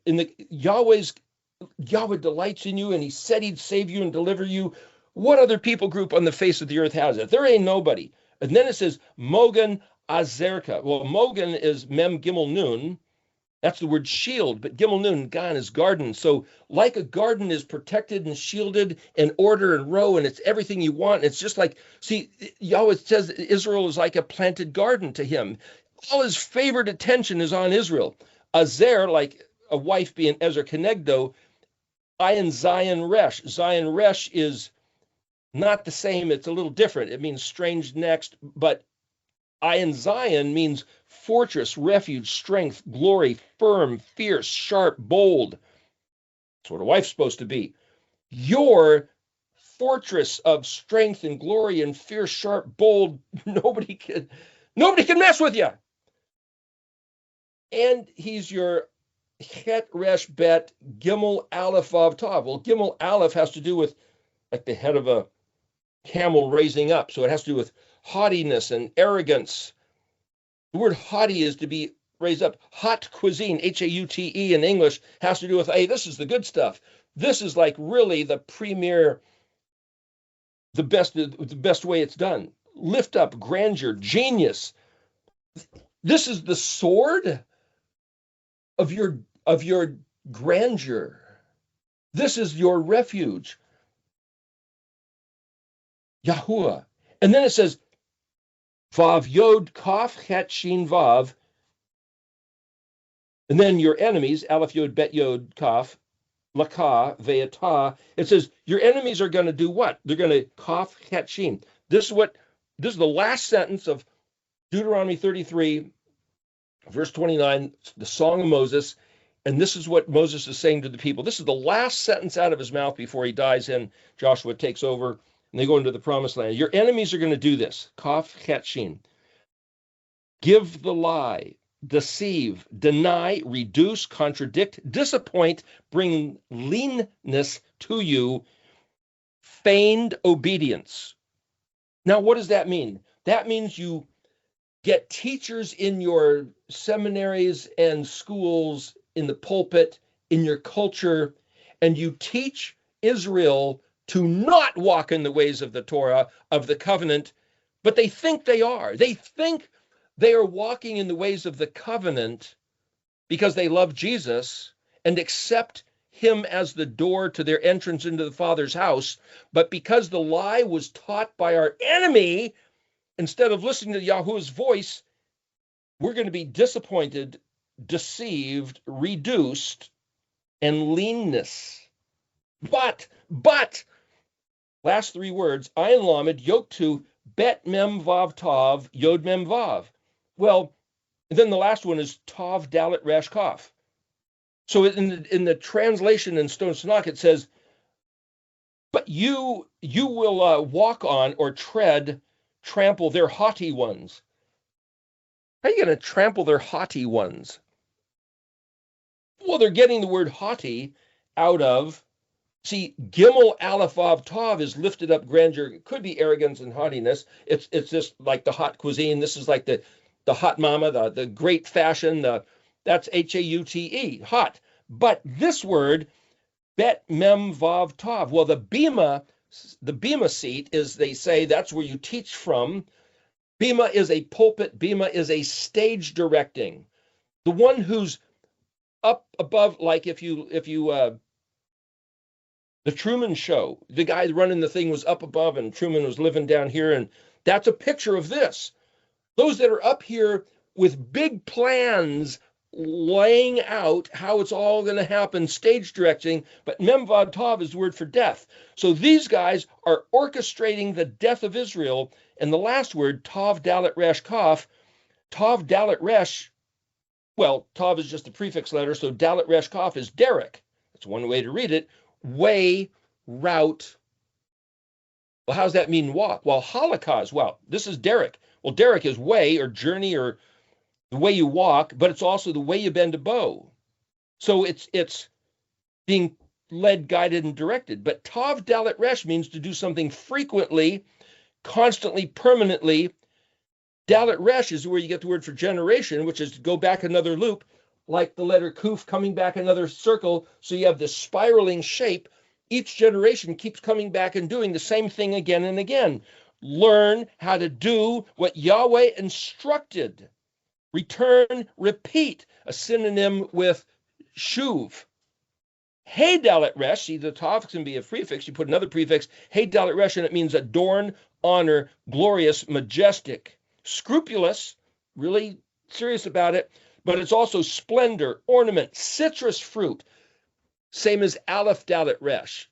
A: Yahweh delights in you, and he said he'd save you and deliver you. What other people group on the face of the earth has it? There ain't nobody. And then it says Mogan Azerka. Well, Mogan is Mem Gimel Nun. That's the word shield, but Gimel Nun, Gan, is garden. So like a garden is protected and shielded and order and row, and it's everything you want. It's just like, see, Yahweh says Israel is like a planted garden to him. All his favored attention is on Israel. Azer, like a wife being Ezer Kenegdo, Ayin Zion Resh. Zion Resh is not the same. It's a little different. It means strange next, but Ayin Zion means fortress, refuge, strength, glory, firm, fierce, sharp, bold. That's what a wife's supposed to be. Your fortress of strength and glory and fierce, sharp, bold. Nobody can mess with you. And he's your Het Resh Bet Gimel Aleph Vav Tav. Well, Gimel Aleph has to do with like the head of a camel raising up. So it has to do with haughtiness and arrogance. The word haughty is to be raised up. Hot cuisine, Haute in English, has to do with, hey, this is the good stuff. This is like really the premier, the best way it's done. Lift up, grandeur, genius. This is the sword of your grandeur. This is your refuge. Yahuah. And then it says, Vav Yod Kaf Het Shin Vav. And then your enemies, Aleph Yod Bet Yod Kaf, Lakah, Ve'atah. It says your enemies are going to do what? They're going to Kaf Het Shin. This is the last sentence of Deuteronomy 33, verse 29, the Song of Moses. And this is what Moses is saying to the people. This is the last sentence out of his mouth before he dies and Joshua takes over and they go into the promised land. Your enemies are going to do this. Kaf Het Shin. Give the lie, deceive, deny, reduce, contradict, disappoint, bring leanness to you, feigned obedience. Now, what does that mean? That means you get teachers in your seminaries and schools, in the pulpit, in your culture, and you teach Israel to not walk in the ways of the Torah, of the covenant, but they think they are. They think they are walking in the ways of the covenant because they love Jesus and accept him as the door to their entrance into the Father's house. But because the lie was taught by our enemy, instead of listening to Yahuwah's voice, we're going to be disappointed, deceived, reduced, and leanness. But, last three words, Ayin Lamed, yoke to Bet Mem Vav Tav, Yod Mem Vav. Well, then the last one is Tav Dalet Resh Kaf. So in the translation in Stone Tanakh, it says, but you will walk on or trample their haughty ones. How are you going to trample their haughty ones? Well, they're getting the word haughty out of, see, Gimel Aleph Vav Tav is lifted up grandeur. It could be arrogance and haughtiness. It's just like the hot cuisine. This is like the hot mama, the great fashion. That's Haute, hot. But this word, Bet Mem Vav Tav. Well, the bima seat is, they say, that's where you teach from. Bima is a pulpit. Bima is a stage directing. The one who's up above, like if you the Truman Show, the guy running the thing was up above and Truman was living down here. And that's a picture of this. Those that are up here with big plans, laying out how it's all going to happen, stage directing, but Mem Vav Tav is the word for death. So these guys are orchestrating the death of Israel. And the last word, Tav Dalet Resh Kaf, Tav Dalet Resh, well, Tav is just a prefix letter, so Dalet Resh Kaf is Derek. That's one way to read it. Way, route, Well, how does that mean walk? Well, halakha, well, this is derek. Well, derek is way or journey or the way you walk, but it's also the way you bend a bow. So it's being led, guided, and directed. But tav dalet resh means to do something frequently, constantly, permanently. Dalet resh is where you get the word for generation, which is to go back another loop, like the letter QOOF coming back another circle. So you have this spiraling shape. Each generation keeps coming back and doing the same thing again and again. Learn how to do what Yahweh instructed. Return, repeat, a synonym with shuv. Hey dalet resh, see, the tav can be a prefix. You put another prefix, hey dalet resh, and it means adorn, honor, glorious, majestic, scrupulous, really serious about it, but it's also splendor, ornament, citrus fruit, same as aleph dalet resh.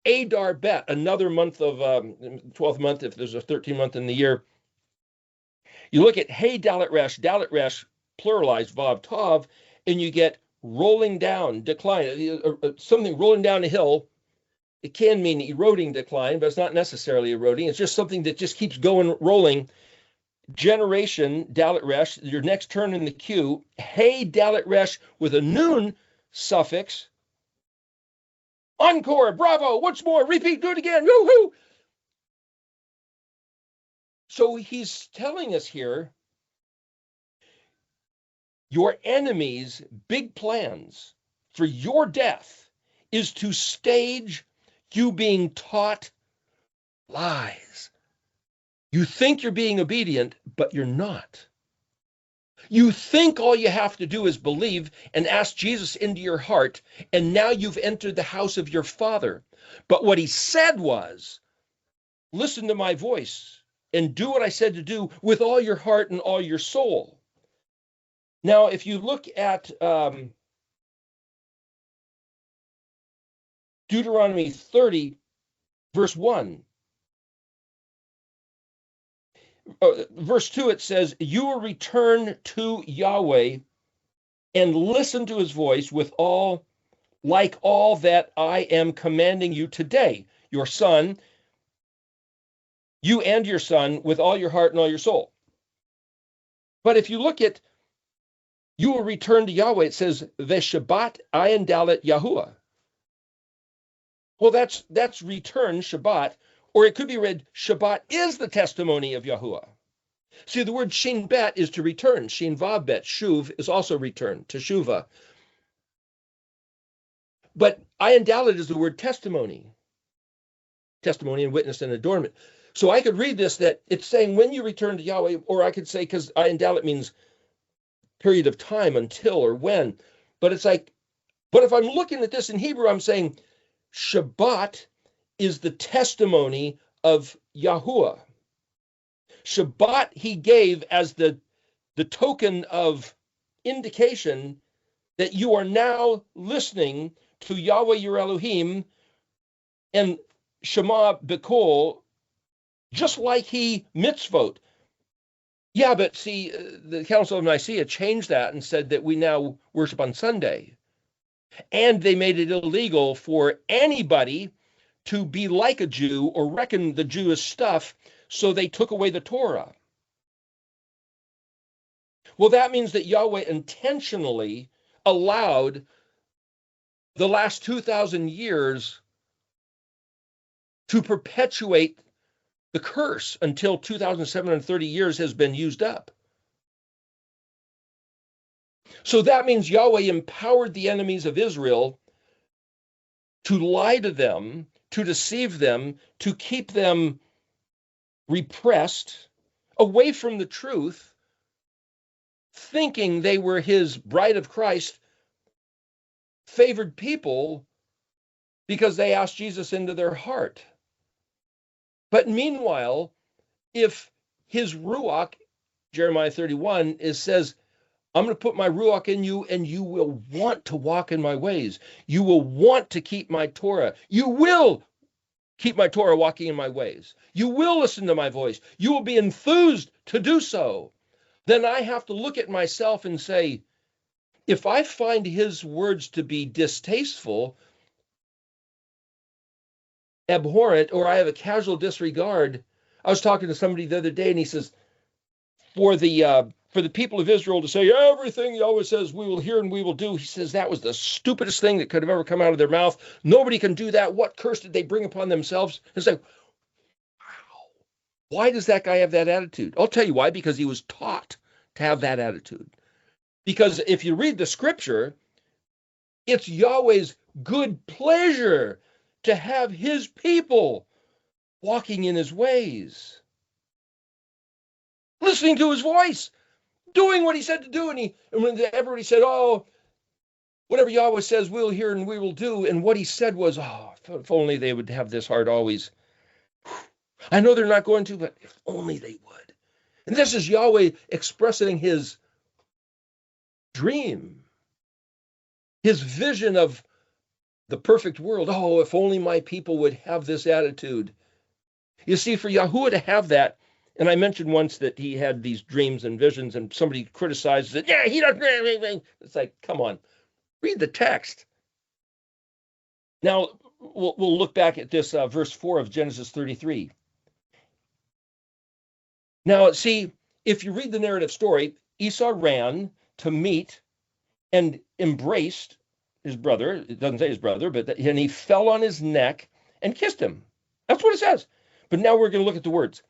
A: Adar bet, another month of 12th month, if there's a 13th month in the year. You look at hey dalet resh, pluralized vav tav, and you get rolling down, decline, something rolling down a hill. It can mean eroding decline, but it's not necessarily eroding. It's just something that just keeps going, rolling. Generation, dalet resh, your next turn in the queue, hey dalet resh with a noon suffix. Encore, bravo, once more, repeat, do it again, woohoo! So he's telling us here, your enemy's big plans for your death is to stage you being taught lies. You think you're being obedient, but you're not. You think all you have to do is believe and ask Jesus into your heart, and now you've entered the house of your Father. But what he said was, listen to my voice and do what I said to do with all your heart and all your soul. Now, if you look at Deuteronomy 30, verse 1, verse 2, it says, you will return to Yahweh and listen to his voice with all, like all that I am commanding you today, your son, you and your son, with all your heart and all your soul. But if you look at, you will return to Yahweh, it says, Veshabbat ayin dalet Yahuah. Well, that's return, Shabbat, or it could be read, Shabbat is the testimony of Yahuah. See, the word shin bet is to return. Shin vav bet, shuv, is also return, teshuva. But ayin dalet is the word testimony. Testimony and witness and adornment. So I could read this that it's saying when you return to Yahweh, or I could say, because ayin dalet means period of time, until or when. But it's like, but if I'm looking at this in Hebrew, I'm saying Shabbat is the testimony of Yahuah. Shabbat he gave as the token of indication that you are now listening to Yahweh your Elohim and Shema B'Kol, just like he mitzvot. Yeah, but see, the Council of Nicaea changed that and said that we now worship on Sunday. And they made it illegal for anybody to be like a Jew or reckon the Jewish stuff, so they took away the Torah. Well, that means that Yahweh intentionally allowed the last 2,000 years to perpetuate the curse until 2,730 years has been used up. So that means Yahweh empowered the enemies of Israel to lie to them, to deceive them, to keep them repressed, away from the truth, thinking they were his bride of Christ, favored people because they asked Jesus into their heart. But meanwhile, if his Ruach, Jeremiah 31, says, I'm going to put my Ruach in you and you will want to walk in my ways. You will want to keep my Torah. You will keep my Torah walking in my ways. You will listen to my voice. You will be enthused to do so. Then I have to look at myself and say, if I find his words to be distasteful, abhorrent or I have a casual disregard. I was talking to somebody the other day, and he says, for the people of Israel to say everything Yahweh says we will hear and we will do, he says that was the stupidest thing that could have ever come out of their mouth. Nobody can do that. What curse did they bring upon themselves? It's like, wow, why does that guy have that attitude? I'll tell you why, because he was taught to have that attitude. Because if you read the scripture, it's Yahweh's good pleasure to have his people walking in his ways, listening to his voice, doing what he said to do. And when everybody said, oh, whatever Yahweh says, we'll hear and we will do. And what he said was, oh, if only they would have this heart always. I know they're not going to, but if only they would. And this is Yahweh expressing his dream, his vision of the perfect world. Oh, if only my people would have this attitude. You see, for Yahuah to have that, and I mentioned once that he had these dreams and visions, and somebody criticizes it. Yeah, he doesn't. It's like, come on, read the text. Now, we'll look back at this verse 4 of Genesis 33. Now, see, if you read the narrative story, Esau ran to meet and embraced his brother. It doesn't say his brother, and he fell on his neck and kissed him. That's what it says. But now we're going to look at the words.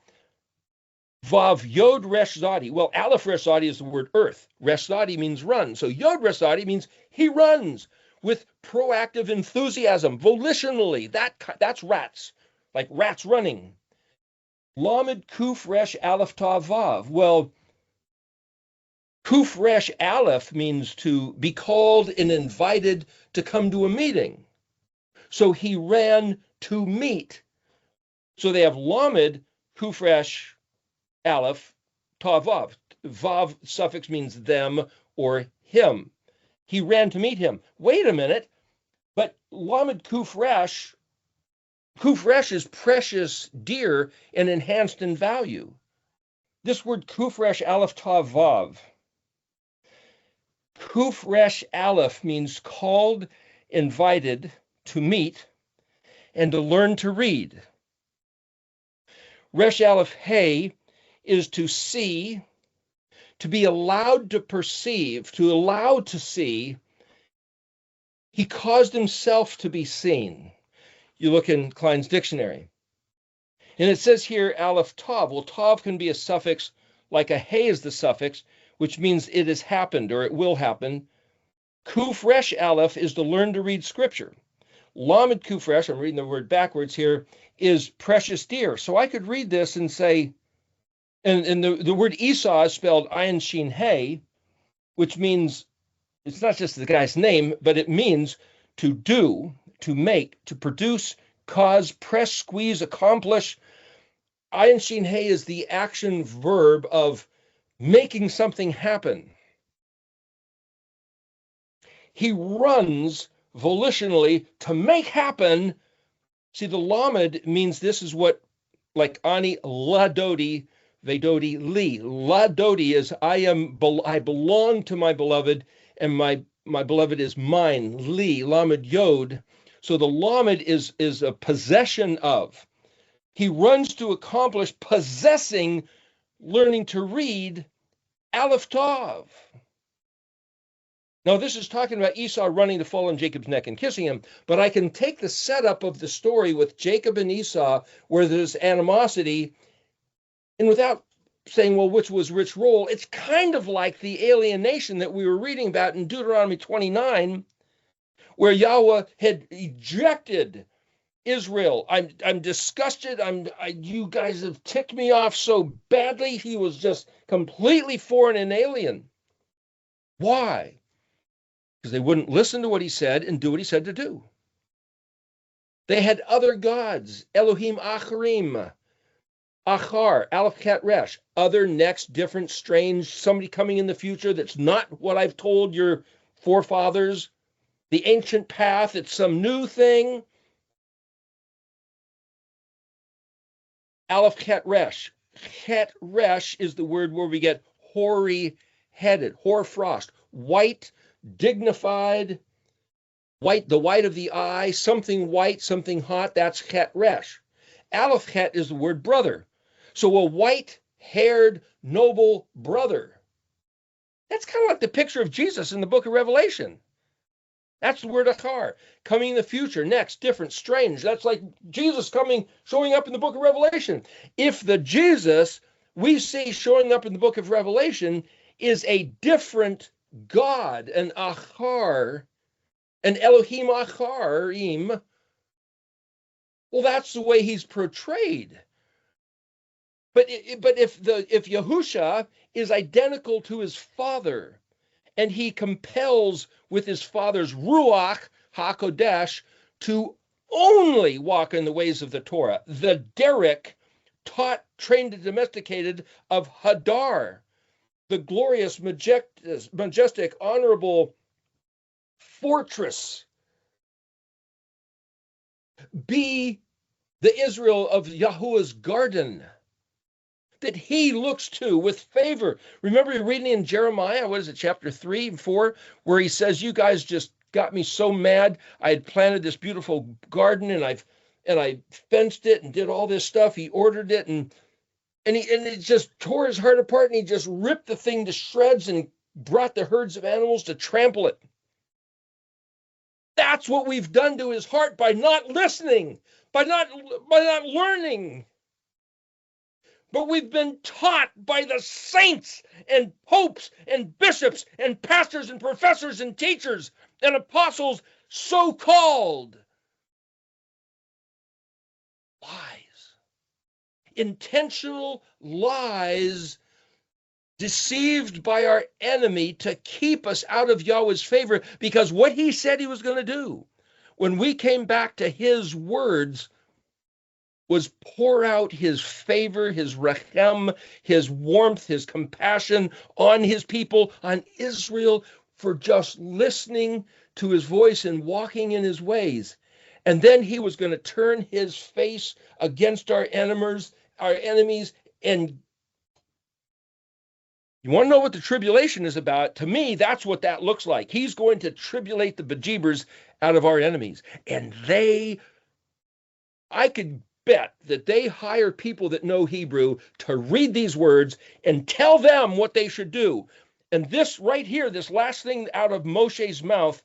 A: Vav Yod Resh Zadi. Well, Aleph Resh Zadi is the word earth. Resh Zadi means run. So Yod Resh Zadi means he runs with proactive enthusiasm, volitionally. That's rats, like rats running. Lamed Kuf Resh ALEF-TAV Vav. Well, Kuf Resh Aleph means to be called and invited to come to a meeting. So he ran to meet. So they have Lamed Kuf Resh Aleph, Tav, Vav. Vav suffix means them or him. He ran to meet him. Wait a minute, but Lamed Kuf Resh is precious, dear, and enhanced in value. This word Kuf Resh ALEF-TAV Vav. Kuf Resh Aleph means called, invited to meet, and to learn to read. Resh Aleph Hey is to see, to be allowed to perceive, to allow to see. He caused himself to be seen. You look in Klein's dictionary. And it says here, ALEF-TAV. Well, Tav can be a suffix, like a Hey is the suffix, which means it has happened or it will happen. Kuf Resh Aleph is to learn to read scripture. Lamed Kuf Resh, I'm reading the word backwards here, is precious dear. So I could read this and say, and the word Esau is spelled Ayin Shin Hey, which means, it's not just the guy's name, but it means to do, to make, to produce, cause, press, squeeze, accomplish. Ayin Shin Hey is the action verb of making something happen. He runs volitionally to make happen. See, the Lamed means this is what, like Ani Ladodi, Vedodi Li. Ladodi is I belong to my beloved, and my beloved is mine. Li, Lamed Yod. So the Lamed is a possession of. He runs to accomplish possessing, learning to read, ALEF-TAV. Now, this is talking about Esau running to fall on Jacob's neck and kissing him, but I can take the setup of the story with Jacob and Esau, where there's animosity, and without saying, well, which was which role, it's kind of like the alienation that we were reading about in Deuteronomy 29, where Yahuah had ejected Israel. I'm disgusted. You guys have ticked me off so badly. He was just completely foreign and alien. Why? Because they wouldn't listen to what he said and do what he said to do. They had other gods, Elohim Acharim, Achar, Aleph Kat Resh, other, next, different, strange, somebody coming in the future that's not what I've told your forefathers, the ancient path, it's some new thing. Aleph Kat Resh. Kat Resh is the word where we get hoary-headed, hoar frost, white, dignified, White, the white of the eye, something white, something hot, that's chet resh. Aleph chet is the word brother. So a white-haired, noble brother. That's kind of like the picture of Jesus in the book of Revelation. That's the word achar, coming in the future, next, different, strange. That's like Jesus coming, showing up in the book of Revelation. If the Jesus we see showing up in the book of Revelation is a different God, an achar, an Elohim acharim, well, that's the way he's portrayed. But if Yahusha is identical to his father, and he compels with his father's Ruach HaKodesh to only walk in the ways of the Torah, the Derek, taught, trained, and domesticated of Hadar, the glorious, majestic, honorable fortress, be the Israel of Yahuah's garden that he looks to with favor. Remember reading in Jeremiah, what is it, chapter 3 and 4, where he says, you guys just got me so mad. I had planted this beautiful garden and I fenced it and did all this stuff. He ordered it and it just tore his heart apart, and he just ripped the thing to shreds and brought the herds of animals to trample it. That's what we've done to his heart by not listening, by not learning. But we've been taught by the saints and popes and bishops and pastors and professors and teachers and apostles, so-called lies, intentional lies, deceived by our enemy to keep us out of Yahweh's favor, because what he said he was going to do when we came back to his words was pour out his favor, his rechem, his warmth, his compassion on his people, on Israel, for just listening to his voice and walking in his ways. And then he was going to turn his face against our enemies, and you want to know what the tribulation is about? To me, that's what that looks like. He's going to tribulate the bejeebers out of our enemies. And I could bet that they hire people that know Hebrew to read these words and tell them what they should do. And this right here, this last thing out of Moshe's mouth,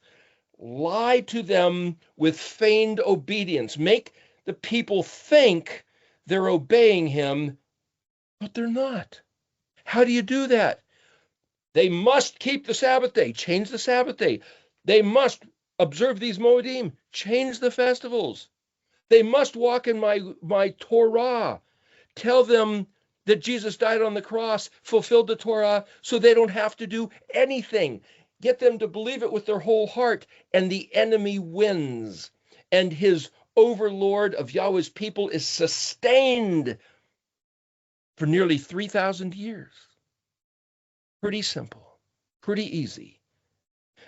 A: lie to them with feigned obedience. Make the people think they're obeying him, but they're not. How do you do that? They must keep the Sabbath day. Change the Sabbath day. They must observe these Moedim. Change the festivals. They must walk in my Torah. Tell them that Jesus died on the cross, fulfilled the Torah, so they don't have to do anything. Get them to believe it with their whole heart, and the enemy wins. And his overlord of Yahweh's people is sustained for nearly 3,000 years. Pretty simple, pretty easy.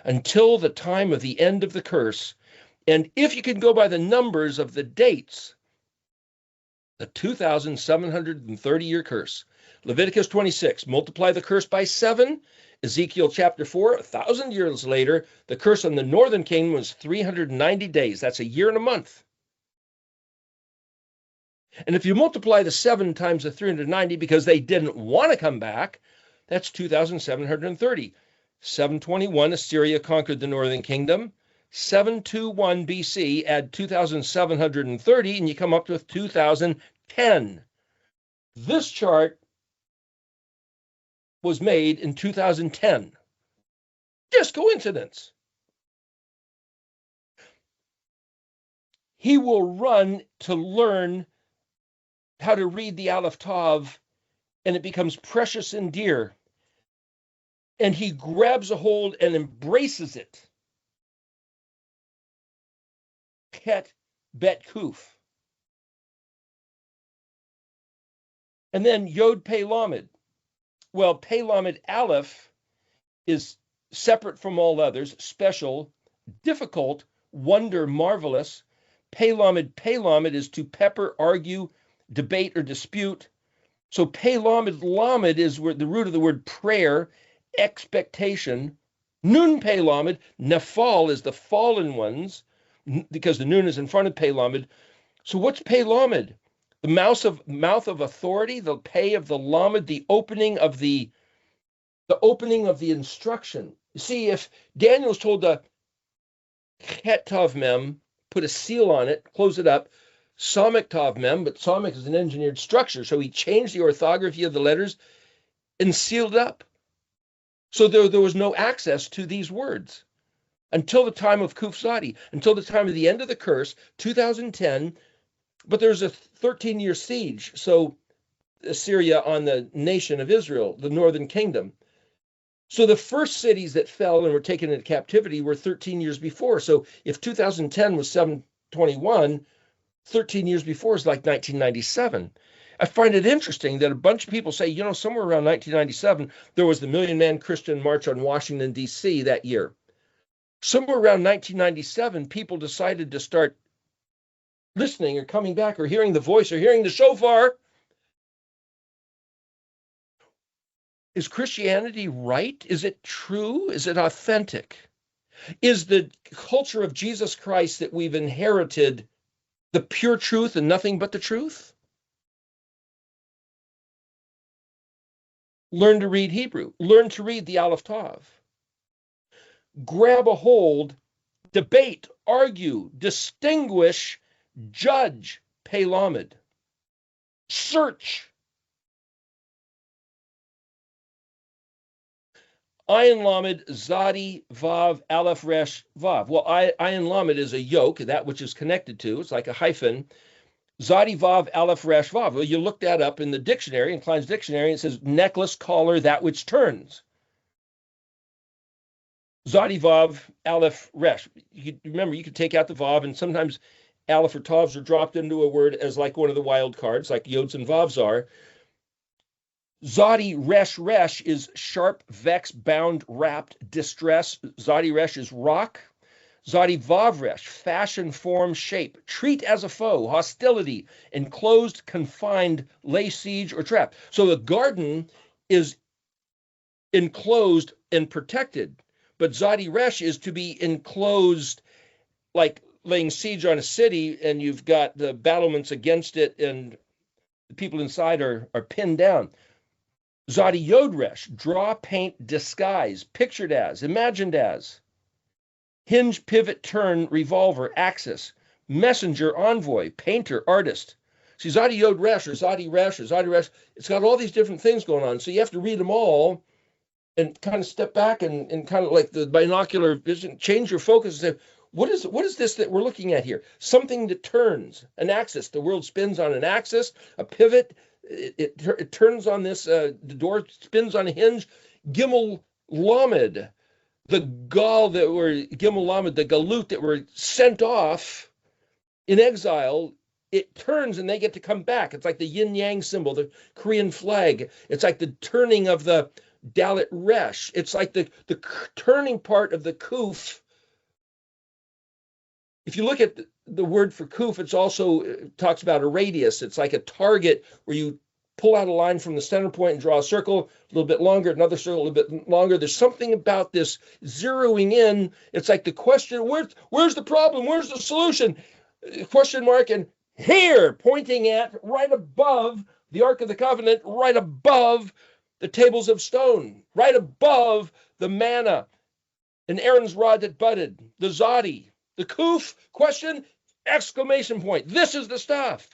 A: Until the time of the end of the curse. And if you can go by the numbers of the dates, the 2,730-year curse. Leviticus 26, multiply the curse by 7. Ezekiel chapter 4, 1,000 years later, the curse on the northern kingdom was 390 days. That's a year and a month. And if you multiply the 7 times the 390, because they didn't want to come back, that's 2,730. 721, Assyria conquered the northern kingdom. 721 BC, add 2,730, and you come up with 2010. This chart was made in 2010. Just coincidence. He will run to learn how to read the ALEF-TAV, and it becomes precious and dear. And he grabs a hold and embraces it. Het bet QOOF. And then Yod Pei Lamed. Well, Pei Lamed Aleph is separate from all others, special, difficult, wonder, marvelous. Pei Lamed is to pepper, argue, debate, or dispute. So Pei Lamed is the root of the word prayer, expectation, Nun Pei Lamed, Nephal is the fallen ones, because the Nun is in front of Pei Lamed. So what's Pei Lamed? The mouth of authority, the Pei of the Lamed, the opening of the instruction. You see, if Daniel's told to Het Tav Mem, put a seal on it, close it up, Samech Tav Mem, but Samech is an engineered structure, so he changed the orthography of the letters and sealed it up. So there was no access to these words until the time of QOOF Zadi, until the time of the end of the curse, 2010. But there's a 13-year siege, so Assyria on the nation of Israel, the northern kingdom. So the first cities that fell and were taken into captivity were 13 years before. So if 2010 was 721, 13 years before is like 1997. I find it interesting that a bunch of people say, somewhere around 1997, there was the Million Man Christian March on Washington, D.C. that year. Somewhere around 1997, people decided to start listening or coming back or hearing the voice or hearing the shofar. Is Christianity right? Is it true? Is it authentic? Is the culture of Jesus Christ that we've inherited the pure truth and nothing but the truth? Learn to read Hebrew. Learn to read the ALEF-TAV. Grab a hold, debate, argue, distinguish, judge, Pei Lamed. Search. Ayin Lamed, Zadi, Vav, Aleph, Resh, Vav. Well, Ayin Lamed is a yoke, that which is connected to. It's like a hyphen. Zadi, Vav, Aleph, Resh, Vav. Well, you look that up in the dictionary, in Klein's dictionary, and it says necklace, collar, that which turns. Zadi, Vav, Aleph, Resh. Remember, you could take out the Vav, and sometimes Aleph or Tavs are dropped into a word as like one of the wild cards, like Yods and Vavs are. Zadi Resh is sharp, vex, bound, wrapped, distress. Zadi Resh is rock. Zadi Vav Resh, fashion, form, shape. Treat as a foe, hostility, enclosed, confined, lay siege, or trap. So the garden is enclosed and protected, but Zadi Resh is to be enclosed, like laying siege on a city, and you've got the battlements against it, and the people inside are pinned down. Zadi Yod Resh, draw, paint, disguise, pictured as, imagined as. Hinge, pivot, turn, revolver, axis, messenger, envoy, painter, artist. See, Zadi Yod Resh or Zadi Resh or Zadi Resh, it's got all these different things going on. So you have to read them all and kind of step back and kind of like the binocular vision, change your focus and say, what is this that we're looking at here? Something that turns, an axis. The world spins on an axis, a pivot. It turns on this, the door spins on a hinge. Gimel Lamed, the Gal that were, Gimel Lamed, the Galut that were sent off in exile, it turns and they get to come back. It's like the yin-yang symbol, the Korean flag. It's like the turning of the Dalit Resh. It's like the turning part of the QOOF. If you look at the word for QOOF, it's also talks about a radius. It's like a target where you pull out a line from the center point and draw a circle, a little bit longer, another circle, a little bit longer. There's something about this zeroing in. It's like the question, where's the problem? Where's the solution? Question mark, and here, pointing at right above the Ark of the Covenant, right above the tables of stone, right above the manna, and Aaron's rod that budded, the Zadi. The QOOF, question, exclamation point. This is the stuff.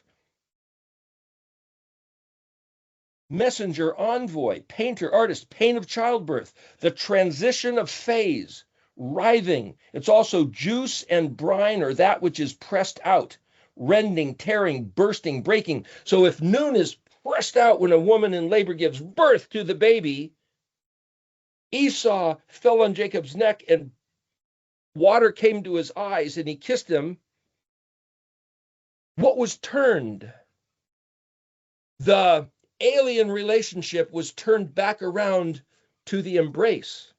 A: Messenger, envoy, painter, artist, pain of childbirth, the transition of phase, writhing. It's also juice and brine, or that which is pressed out, rending, tearing, bursting, breaking. So if Nun is pressed out when a woman in labor gives birth to the baby, Esau fell on Jacob's neck and water came to his eyes and he kissed him. What was turned? The alien relationship was turned back around to the embrace.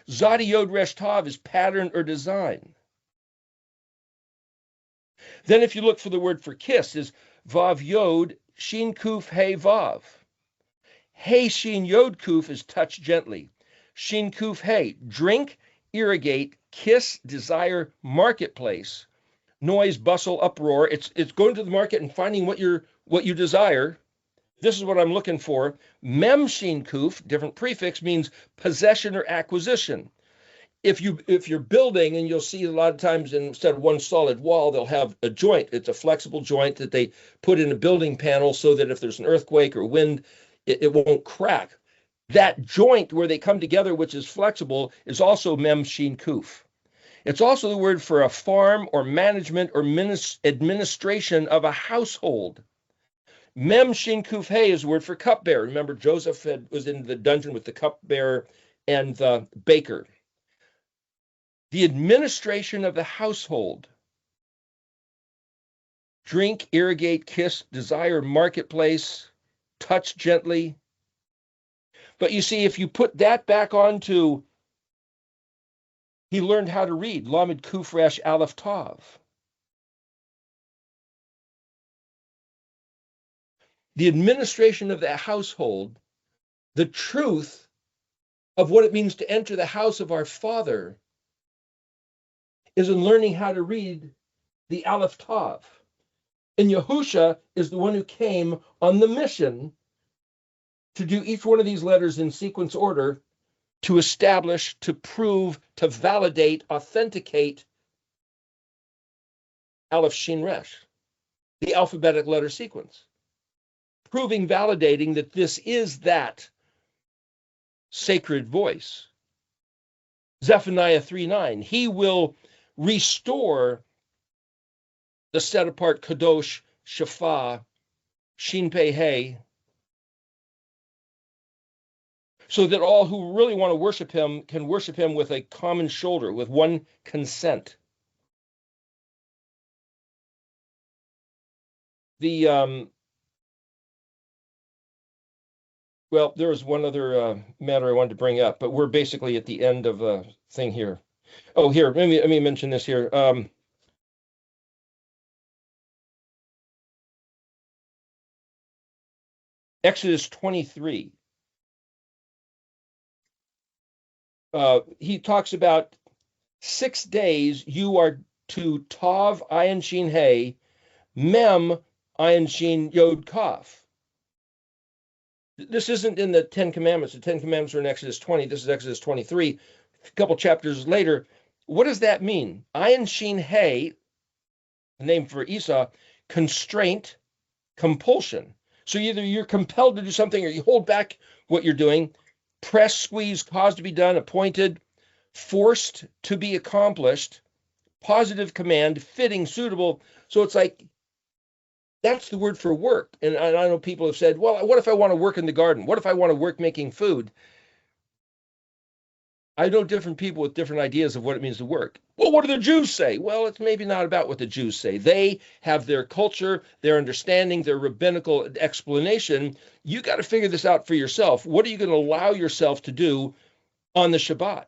A: Zadi Yod Resh Tav is pattern or design. Then if you look for the word for kiss, is Vav Yod Shin Kuf Hey Vav. Hey Shin Yod Kuf is touch gently. Shin Kuf Hey, drink, irrigate, kiss, desire, marketplace, noise, bustle, uproar. It's going to the market and finding what you desire. This is what I'm looking for. Mem Shin Kuf, different prefix, means possession or acquisition. If you're building, and you'll see a lot of times instead of one solid wall, they'll have a joint. It's a flexible joint that they put in a building panel so that if there's an earthquake or wind, it won't crack. That joint where they come together, which is flexible, is also Mem Shin Kuf. It's also the word for a farm or management or administration of a household. Mem Shin Kuf Hey is the word for cupbearer. Remember, Joseph was in the dungeon with the cupbearer and the baker. The administration of the household. Drink, irrigate, kiss, desire, marketplace, touch gently. But you see, if you put that back onto, he learned how to read, Lamed Kuf Resh ALEF-TAV. The administration of the household, the truth of what it means to enter the house of our Father, is in learning how to read the ALEF-TAV. And Yahushua is the one who came on the mission to do each one of these letters in sequence order, to establish, to prove, to validate, authenticate Aleph Shin Resh, the alphabetic letter sequence, proving, validating that this is that sacred voice. Zephaniah 3:9, he will restore the set-apart Kadosh, Shapha, Shin Pei He, so that all who really want to worship him can worship him with a common shoulder, with one consent. Well, there was one other matter I wanted to bring up, but we're basically at the end of the thing here. Oh, here, let me mention this here. Exodus 23. He talks about 6 days you are to Tav Ayin Shin Hey, Mem Ayin Shin Yod Kaf. This isn't in the Ten Commandments. The Ten Commandments are in Exodus 20. This is Exodus 23. A couple chapters later. What does that mean? Ayin Shin Hey, the name for Esau, constraint, compulsion. So either you're compelled to do something or you hold back what you're doing. Press, squeeze, cause to be done, appointed, forced to be accomplished, positive command, fitting, suitable. So it's like, that's the word for work. And I know people have said, well, what if I want to work in the garden? What if I want to work making food? I know different people with different ideas of what it means to work. Well, what do the Jews say? Well, it's maybe not about what the Jews say. They have their culture, their understanding, their rabbinical explanation. You got to figure this out for yourself. What are you going to allow yourself to do on the Shabbat?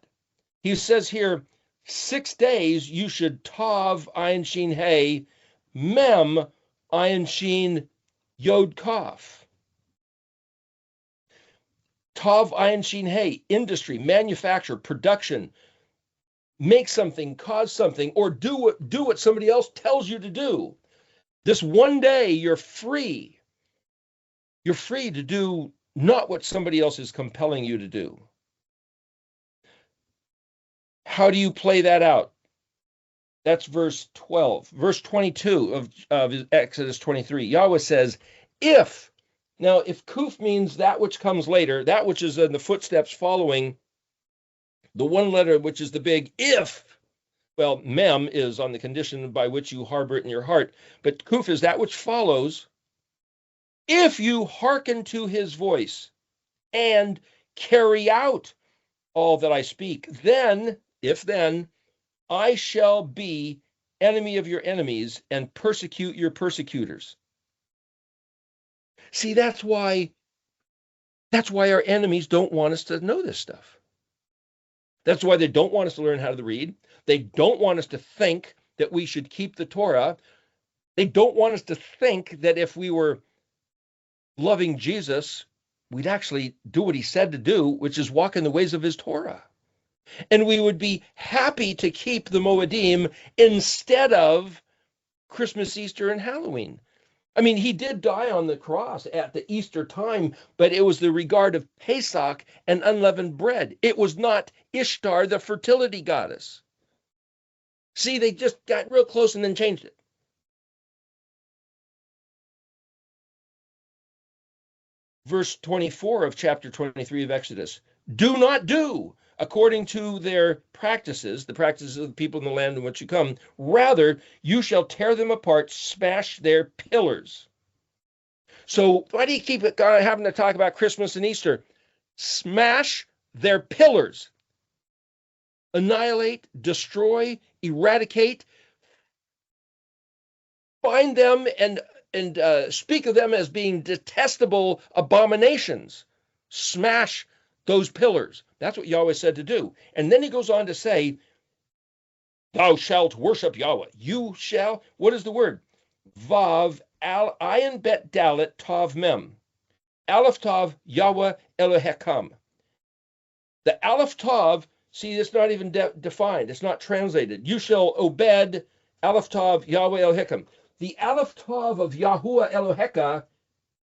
A: He says here, 6 days you should Tav Ayin Shin Hey, Mem Ayin Shin Yod Kaf. Tav Ayin Shin Hey, industry, manufacture, production, make something, cause something, or do what somebody else tells you to do. This one day you're free. You're free to do not what somebody else is compelling you to do. How do you play that out? That's verse 12. Verse 22 of Exodus 23. Yahuah says, if Kuf means that which comes later, that which is in the footsteps following the one letter, which is the big if. Well, Mem is on the condition by which you harbor it in your heart. But Kuf is that which follows. If you hearken to his voice and carry out all that I speak, then I shall be enemy of your enemies and persecute your persecutors. See, that's why our enemies don't want us to know this stuff. That's why they don't want us to learn how to read. They don't want us to think that we should keep the Torah. They don't want us to think that if we were loving Jesus, we'd actually do what he said to do, which is walk in the ways of his Torah. And we would be happy to keep the Moedim instead of Christmas, Easter, and Halloween. I mean, he did die on the cross at the Easter time, but it was the regard of Pesach and unleavened bread. It was not Ishtar, the fertility goddess. See, they just got real close and then changed it. Verse 24 of chapter 23 of Exodus, do not do according to their practices, the practices of the people in the land in which you come. Rather, you shall tear them apart, smash their pillars. So why do you keep having to talk about Christmas and Easter? Smash their pillars. Annihilate, destroy, eradicate, find them and speak of them as being detestable abominations. Smash those pillars. That's what Yahweh said to do. And then he goes on to say, thou shalt worship Yahweh. You shall, what is the word? Vav, ayin bet dalet, tav mem. ALEF-TAV, Yahweh Elohekam. The ALEF-TAV, see, it's not even defined. It's not translated. You shall obed, ALEF-TAV, Yahweh Elohekam. The ALEF-TAV of Yahuah Eloheka,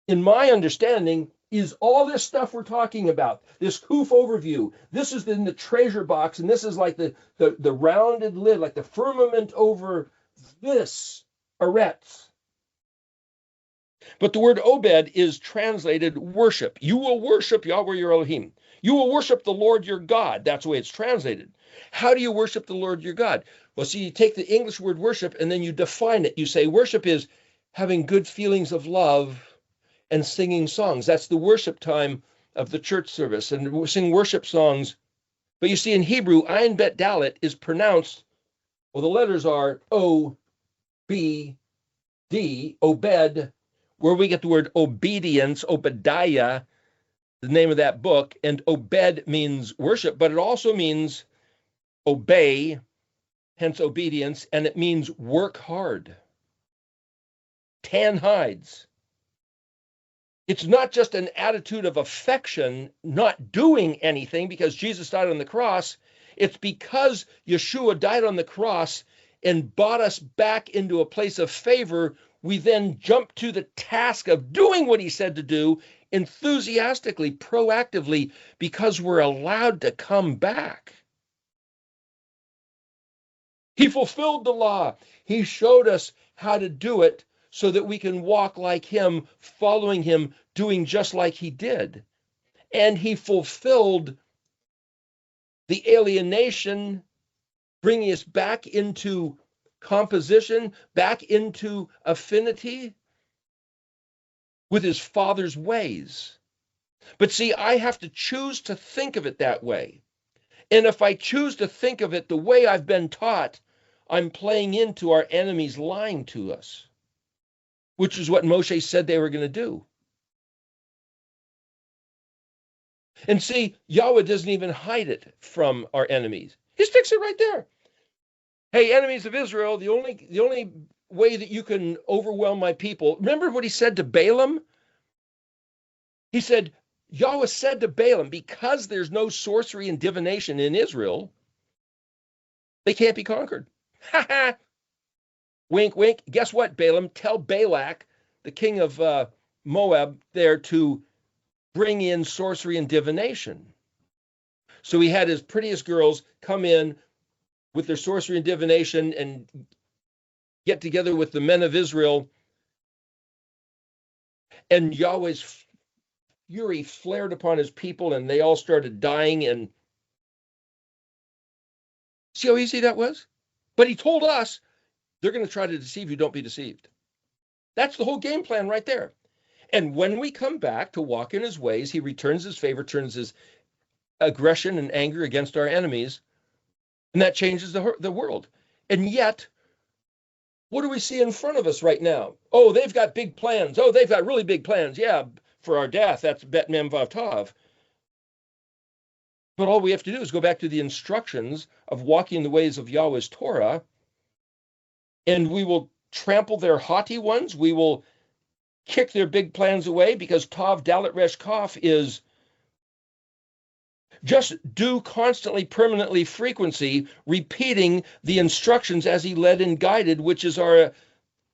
A: in my understanding, is all this stuff we're talking about. This QOOF overview. This is in the treasure box, and this is like the rounded lid, like the firmament over this arets. But the word obed is translated worship. You will worship Yahweh your Elohim. You will worship the Lord your God. That's the way it's translated. How do you worship the Lord your God? Well, see, you take the English word worship and then you define it. You say worship is having good feelings of love and singing songs. That's the worship time of the church service. And we sing worship songs. But you see, in Hebrew, ayin bet dalet is pronounced, well, the letters are O, B, D, obed, where we get the word obedience, Obadiah, the name of that book. And obed means worship, but it also means obey, hence obedience, and it means work hard. Tan hides. It's not just an attitude of affection, not doing anything because Jesus died on the cross. It's because Yeshua died on the cross and brought us back into a place of favor. We then jump to the task of doing what he said to do enthusiastically, proactively, because we're allowed to come back. He fulfilled the law. He showed us how to do it so that we can walk like him, following him, doing just like he did. And he fulfilled the alienation, bringing us back into composition, back into affinity with his Father's ways. But see, I have to choose to think of it that way. And if I choose to think of it the way I've been taught, I'm playing into our enemies lying to us, which is what Moshe said they were going to do. And see, Yahweh doesn't even hide it from our enemies. He sticks it right there. Hey, enemies of Israel, the only way that you can overwhelm my people, remember what he said to Balaam? He said, Yahweh said to Balaam, because there's no sorcery and divination in Israel, they can't be conquered. Ha ha! Wink, wink. Guess what, Balaam? Tell Balak, the king of Moab, there to bring in sorcery and divination. So he had his prettiest girls come in with their sorcery and divination and get together with the men of Israel. And Yahweh's fury flared upon his people and they all started dying. And see how easy that was? But he told us, they're going to try to deceive you. Don't be deceived. That's the whole game plan right there. And when we come back to walk in his ways, he returns his favor, turns his aggression and anger against our enemies, and that changes the world. And yet, what do we see in front of us right now? Oh, they've got big plans. Oh, they've got really big plans. Yeah, for our death, that's Bet Mem Vav Tav. But all we have to do is go back to the instructions of walking the ways of Yahweh's Torah, and we will trample their haughty ones. We will kick their big plans away because Tav Dalet Resh Kaf is just do constantly, permanently, frequency, repeating the instructions as he led and guided, which is our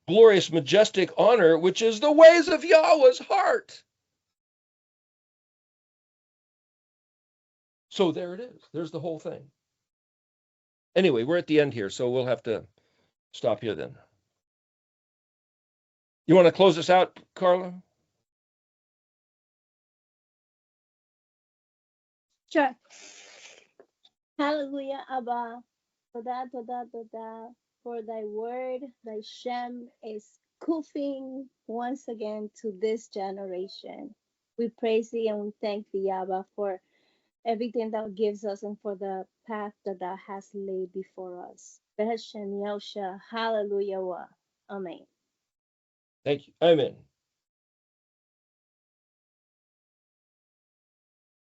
A: glorious, majestic honor, which is the ways of Yahuah's heart. So there it is. There's the whole thing. Anyway, we're at the end here, so we'll have to stop here then. You want to close this out, Carla?
B: Sure. Hallelujah, Abba. Toda, toda, toda. For thy word, thy Shem is QOOFing once again to this generation. We praise thee and we thank thee, Abba, for everything thou gives us and for the path that thou hast laid before us. HMShYCx YHUShO. Hallelujah. Amen.
A: Thank you. Amen.